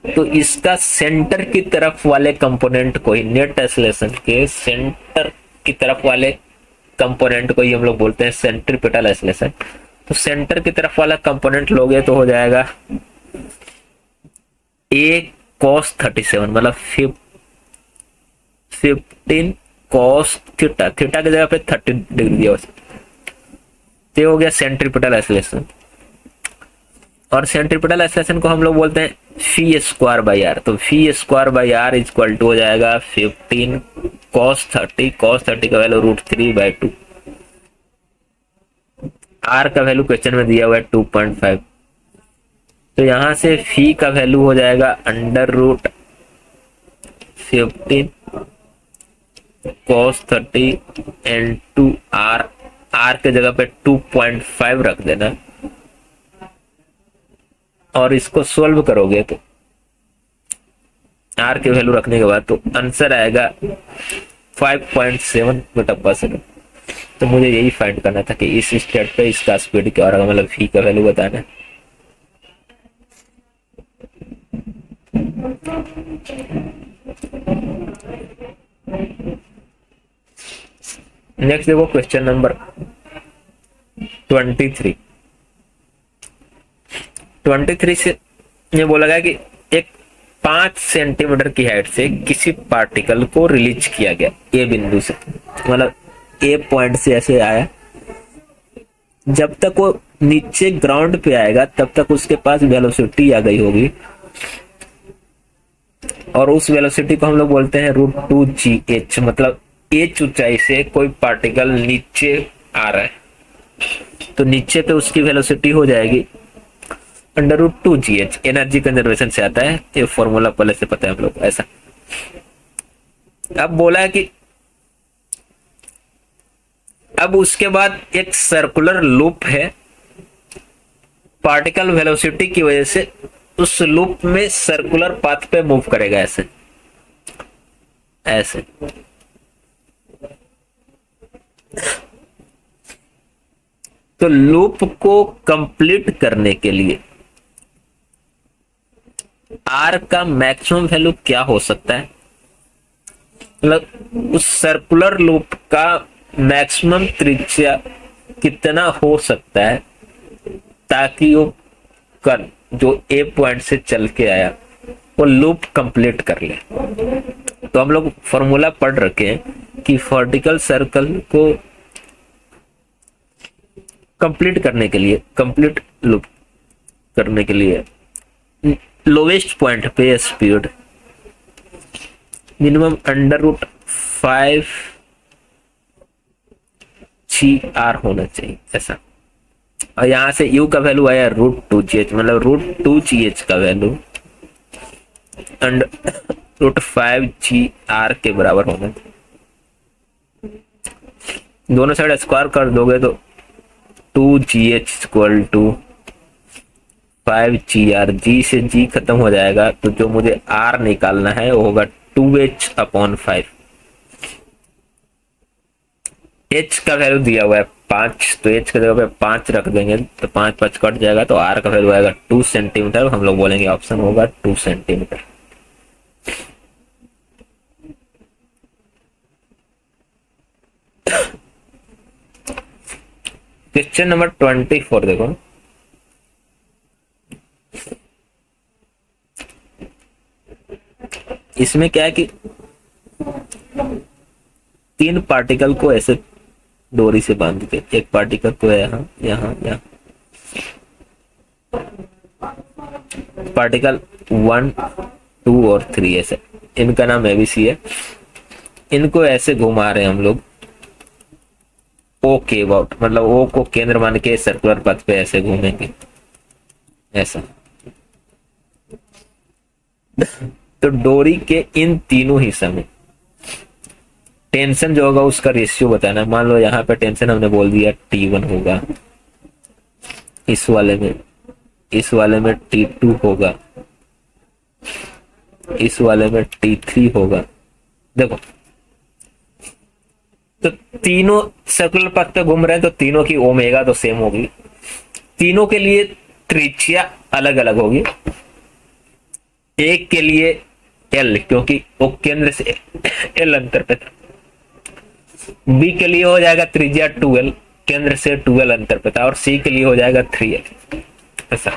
तो इसका सेंटर की तरफ वाले कंपोनेंट को ही, नेट एक्सेलरेशन के सेंटर की तरफ वाले कंपोनेंट को ही हम लोग बोलते हैं सेंट्रीपिटल एक्सेलरेशन। तो सेंटर की तरफ वाला कंपोनेंट लोगे तो हो जाएगा a cos 37 मतलब 15 cos थीटा, थीटा की जगह पे 30 डिग्री दिया, तो हो गया सेंट्रीपिटल एक्सेलरेशन। और सेंट्रीपिटल एक्सेलरेशन को हम लोग बोलते हैं फी स्क्वायर बाई आर। तो phi square by R equal to हो जाएगा 15 cos 30, cos 30 का वैल्यू √3/2, आर का वैल्यू क्वेश्चन में दिया हुआ है 2.5। तो यहां से फी का वैल्यू हो जाएगा √15 cos 30 into आर, आर के जगह पे 2.5 रख देना, और इसको सोल्व करोगे तो आर के वैल्यू रखने के बाद तो आंसर आएगा 5.7 मीटर पर सेकंड। तो मुझे यही फाइंड करना था कि इस स्टेट पे इसका स्पीड क्या होगा, मतलब फी का वैल्यू बताना है। नेक्स्ट देखो क्वेश्चन नंबर 23। 23 से ये बोला गया कि एक 5 सेंटीमीटर की हाइट से किसी पार्टिकल को रिलीज किया गया ए बिंदु से, मतलब ए पॉइंट से ऐसे आया, जब तक वो नीचे ग्राउंड पे आएगा तब तक उसके पास वेलोसिटी आ गई होगी, और उस वेलोसिटी को हम लोग बोलते हैं √2gh, मतलब h ऊंचाई से कोई पार्टिकल नीचे आ रहा है तो नीचे पे उसकी वेलोसिटी हो जाएगी √2gh। एनर्जी कंजर्वेशन से आता है, ये फॉर्मूला पहले से पता है हम लोग ऐसा। अब बोला है कि अब उसके बाद एक सर्कुलर लूप है, पार्टिकल वेलोसिटी की वजह से उस लूप में सर्कुलर पाथ पे मूव करेगा ऐसे ऐसे। तो लूप को कंप्लीट करने के लिए आर का मैक्सिमम वैल्यू क्या हो सकता है, मतलब उस सर्कुलर लूप का मैक्सिमम त्रिज्या कितना हो सकता है ताकि वो कर जो ए पॉइंट से चल के आया वो लूप कंप्लीट कर ले। तो हम लोग फॉर्मूला पढ़ रखे हैं कि वर्टिकल सर्कल को कंप्लीट करने के लिए, कंप्लीट लूप करने के लिए लोवेस्ट पॉइंट पे स्पीड मिनिमम √5 GR होना चाहिए ऐसा। और यहां से u का वैल्यू आया √2gh, मतलब √2gh का वैल्यू √5 GR के बराबर होना चाहिए। दोनों साइड स्क्वायर कर दोगे तो 2gh equal to 5gr, g से g खत्म हो जाएगा, तो जो मुझे r निकालना है वो होगा 2h/5। h का वैल्यू दिया हुआ है 5, तो h की जगह पे 5 रख देंगे तो 5 5 कट जाएगा, तो r का वैल्यू आएगा 2 सेंटीमीटर। हम लोग बोलेंगे ऑप्शन होगा 2 सेंटीमीटर। क्वेश्चन नंबर 24 देखो, इसमें क्या है कि 3 पार्टिकल को ऐसे डोरी से बांध के, एक पार्टिकल को यहाँ यहाँ यहाँ, पार्टिकल 1 2 और 3 ऐसे, इनका नाम एबीसी है। इनको ऐसे घुमा रहे हैं हम लोग ओ के अबाउट, मतलब ओ को केंद्र मान के सर्कुलर पथ पे ऐसे घूमेंगे ऐसा। तो डोरी के इन तीनों हिस्सों में टेंशन जो होगा उसका रेशियो बताना। मान लो यहाँ पे टेंशन हमने बोल दिया T1 होगा, इस वाले में T2 होगा, इस वाले में T3 होगा। देखो तो तीनों सर्कुलर पथ पे घूम रहे हैं, तो तीनों की ओमेगा तो सेम होगी, तीनों के लिए त्रिज्या अलग अलग होगी। एक के लिए L, क्योंकि वो केंद्र से L अंतर पे था। बी के लिए हो जाएगा त्रिज्या 2L, केंद्र से 2L अंतर पे था। और सी के लिए हो जाएगा 3L ऐसा।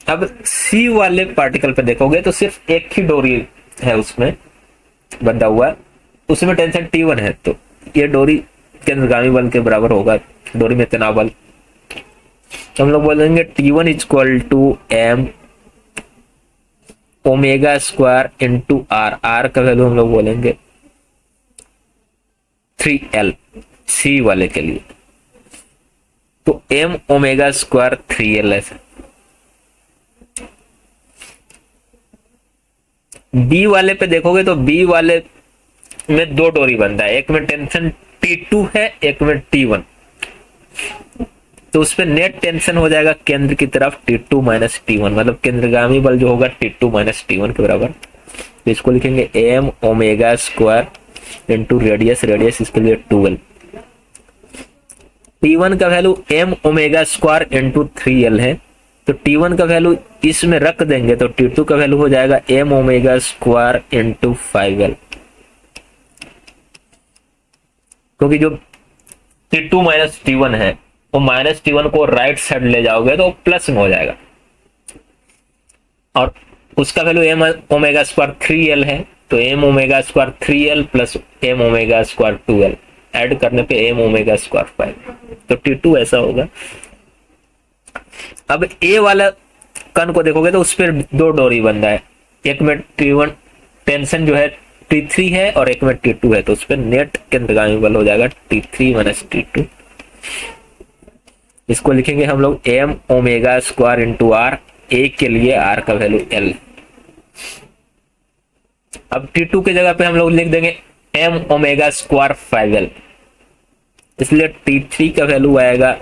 अब सी वाले पार्टिकल पे देखोगे तो सिर्फ एक ही डोरी है उसमें बंधा हुआ है, उसमें टेंशन T1 है, तो ये डोरी केंद्रगामी बल के बराबर होगा, डोरी में तनाव बल। तो हम लोग बोलेंगे T1 equal to M omega square into R, R का वैल्यू हम लोग बोलेंगे 3L सी वाले के लिए, तो M ओमेगा स्क्वायर 3L ऐसे। बी वाले पे देखोगे तो बी वाले में 2 डोरी बंधा है, एक में टेंशन T2 है, एक में T1, तो उस पर नेट टेंशन हो जाएगा केंद्र की तरफ T2 माइनस T1, मतलब केंद्रगामी बल जो होगा T2 माइनस T1 के बराबर। तो इसको लिखेंगे M omega square into radius, radius इसके लिए 2L। T1 का value M omega square into 3L है, तो T1 का वैल्यू इसमें रख देंगे तो T2 का वैल्यू हो जाएगा M omega square into 5L, क्योंकि जो T2 माइनस T1 है वो माइनस T1 को राइट साइड ले जाओगे तो प्लस में हो जाएगा, और उसका value M omega square 3L है, तो M omega square 3L plus M omega square 2L add करने पे M ओमेगा स्क्वायर 5, तो T2 ऐसा होगा। अब ए वाला कण को देखोगे तो उस पर 2 डोरी बंधा है, एक में T1 टेंशन जो है T3 है और एक में T2 है, तो उस पर नेट केंद्रगामी बल हो जाएगा T3 माइनस T2। इसको लिखेंगे हम लोग M omega square into R, A के लिए आर का वैल्यू L। अब T2 के जगह पे हम लोग लिख देंगे M ओमेगा स्क्वायर 5L, इसलिए T3 का वैल्यू आएगा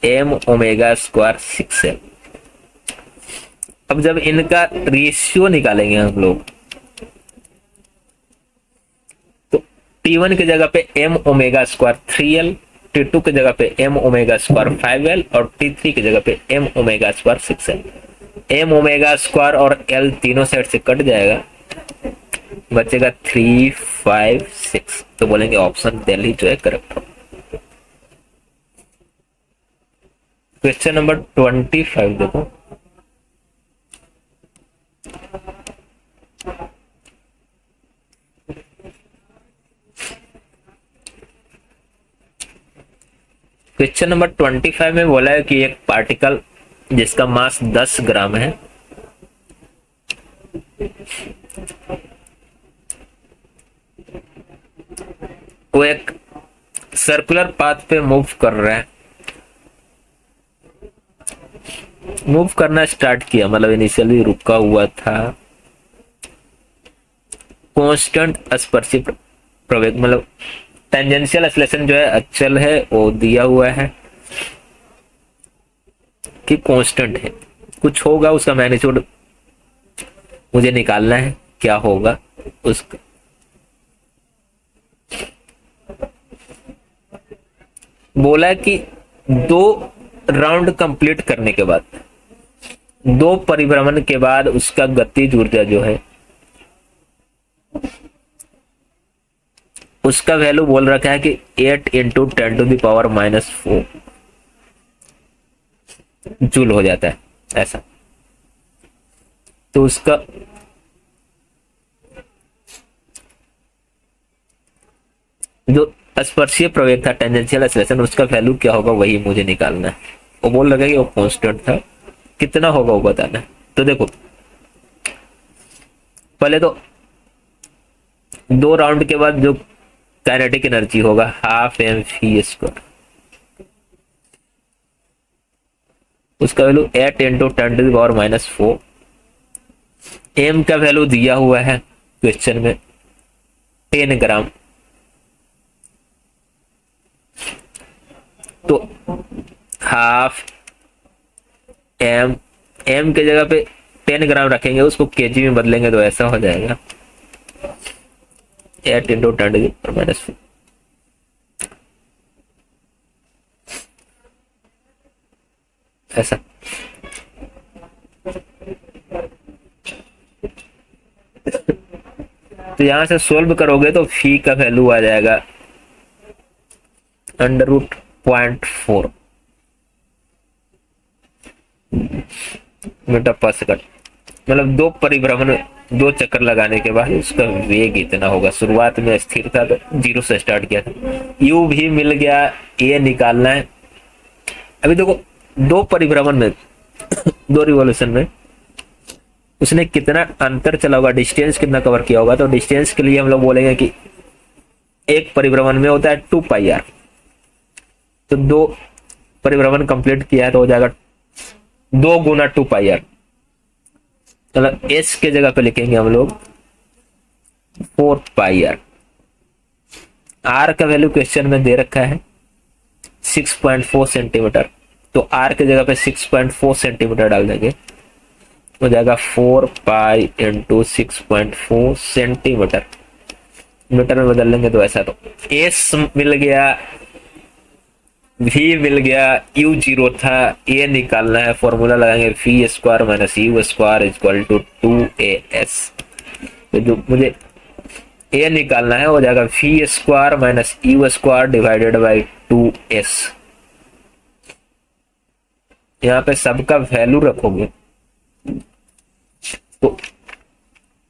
M ओमेगा स्क्वायर 6L। अब जब इनका रेशियो निकालेंगे हम लोग तो T1 की जगह पे M omega square 3L, T2 की जगह पे M ओमेगा स्क्वायर 5L और T3 की जगह पे M omega square 6L। M omega square और L तीनों साइड से कट जाएगा, बचेगा 3 5 6, तो बोलेंगे ऑप्शन दिल्ली जो है करेक्ट हो। क्वेश्चन नंबर 25 देखो, क्वेश्चन नंबर 25 में बोला है कि एक पार्टिकल जिसका मास 10 ग्राम है वो एक सर्कुलर पाथ पे मूव कर रहा है, मूव करना स्टार्ट किया, मतलब इनिशियली रुका हुआ था, कांस्टेंट स्पर्शी प्रवेग मतलब टेंजेंशियल एक्सेलरेशन जो है अचल है वो दिया हुआ है कि कांस्टेंट है, कुछ होगा उसका मैग्नीट्यूड मुझे निकालना है क्या होगा उसका। बोला कि 2 राउंड कंप्लीट करने के बाद, 2 परिभ्रमण के बाद उसका गतिज ऊर्जा जो है उसका वैल्यू बोल रखा है कि 8 इंटू 10⁻⁻⁴ जूल हो जाता है ऐसा। तो उसका जो स्पर्शीय प्रवेग था टेंजेंशियल एक्सेलरेशन, उसका वैल्यू क्या होगा वही मुझे निकालना है। वो बोल रहा है कि वो कांस्टेंट था, कितना होगा वो बताना है। तो देखो पहले तो 2 राउंड के बाद जो काइनेटिक एनर्जी होगा हाफ एम वी स्क्वायर, उसका वैल्यू 8 इंटू 10⁻⁻⁴। एम का वैल्यू दिया हुआ है क्वेश्चन में 10 ग्राम, तो हाफ एम, एम के जगह पे 10 ग्राम रखेंगे, उसको केजी में बदलेंगे तो ऐसा हो जाएगा 8 इंटू 10⁻⁻⁴। ऐसा तो यहां से सोल्व करोगे तो फी का वैल्यू आ जाएगा √0.4 मीटर पर सेकंड। मतलब 2 परिभ्रमण 2 चक्कर लगाने के बाद उसका वेग इतना होगा। शुरुआत में स्थिर था तो 0 से स्टार्ट किया था। यू भी मिल गया, ये निकालना है। अभी देखो 2 परिभ्रमण में 2 रिवॉल्यूशन में उसने कितना अंतर चला होगा, डिस्टेंस कितना कवर किया होगा। तो डिस्टेंस के लिए हम लोग बोलेंगे कि एक परिभ्रमण में होता है 2πr, तो 2 परिभ्रमण कंप्लीट किया है तो हो जाएगा 2 गुना 2πr। मतलब एस के जगह पे लिखेंगे हम लोग 4πr। आर का वैल्यू क्वेश्चन में दे रखा है 6.4 सेंटीमीटर, तो आर के जगह पे 6.4 सेंटीमीटर डाल देंगे, हो जाएगा 4π इंटू 6.4 सेंटीमीटर। मीटर में बदल लेंगे तो ऐसा। तो एस मिल गया, भी मिल गया, यू 0 था, ए निकालना है। फॉर्मूला लगाएंगे V square minus U square equal to 2as। तो जो मुझे ए निकालना है हो जाएगा V square minus U square divided by 2s। यहाँ पे सबका वैल्यू रखोगे तो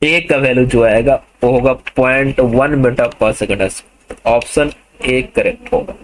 ए का वैल्यू जो आएगा वो होगा 0.1 मीटर पर सेकंड। ऑप्शन ए करेक्ट होगा।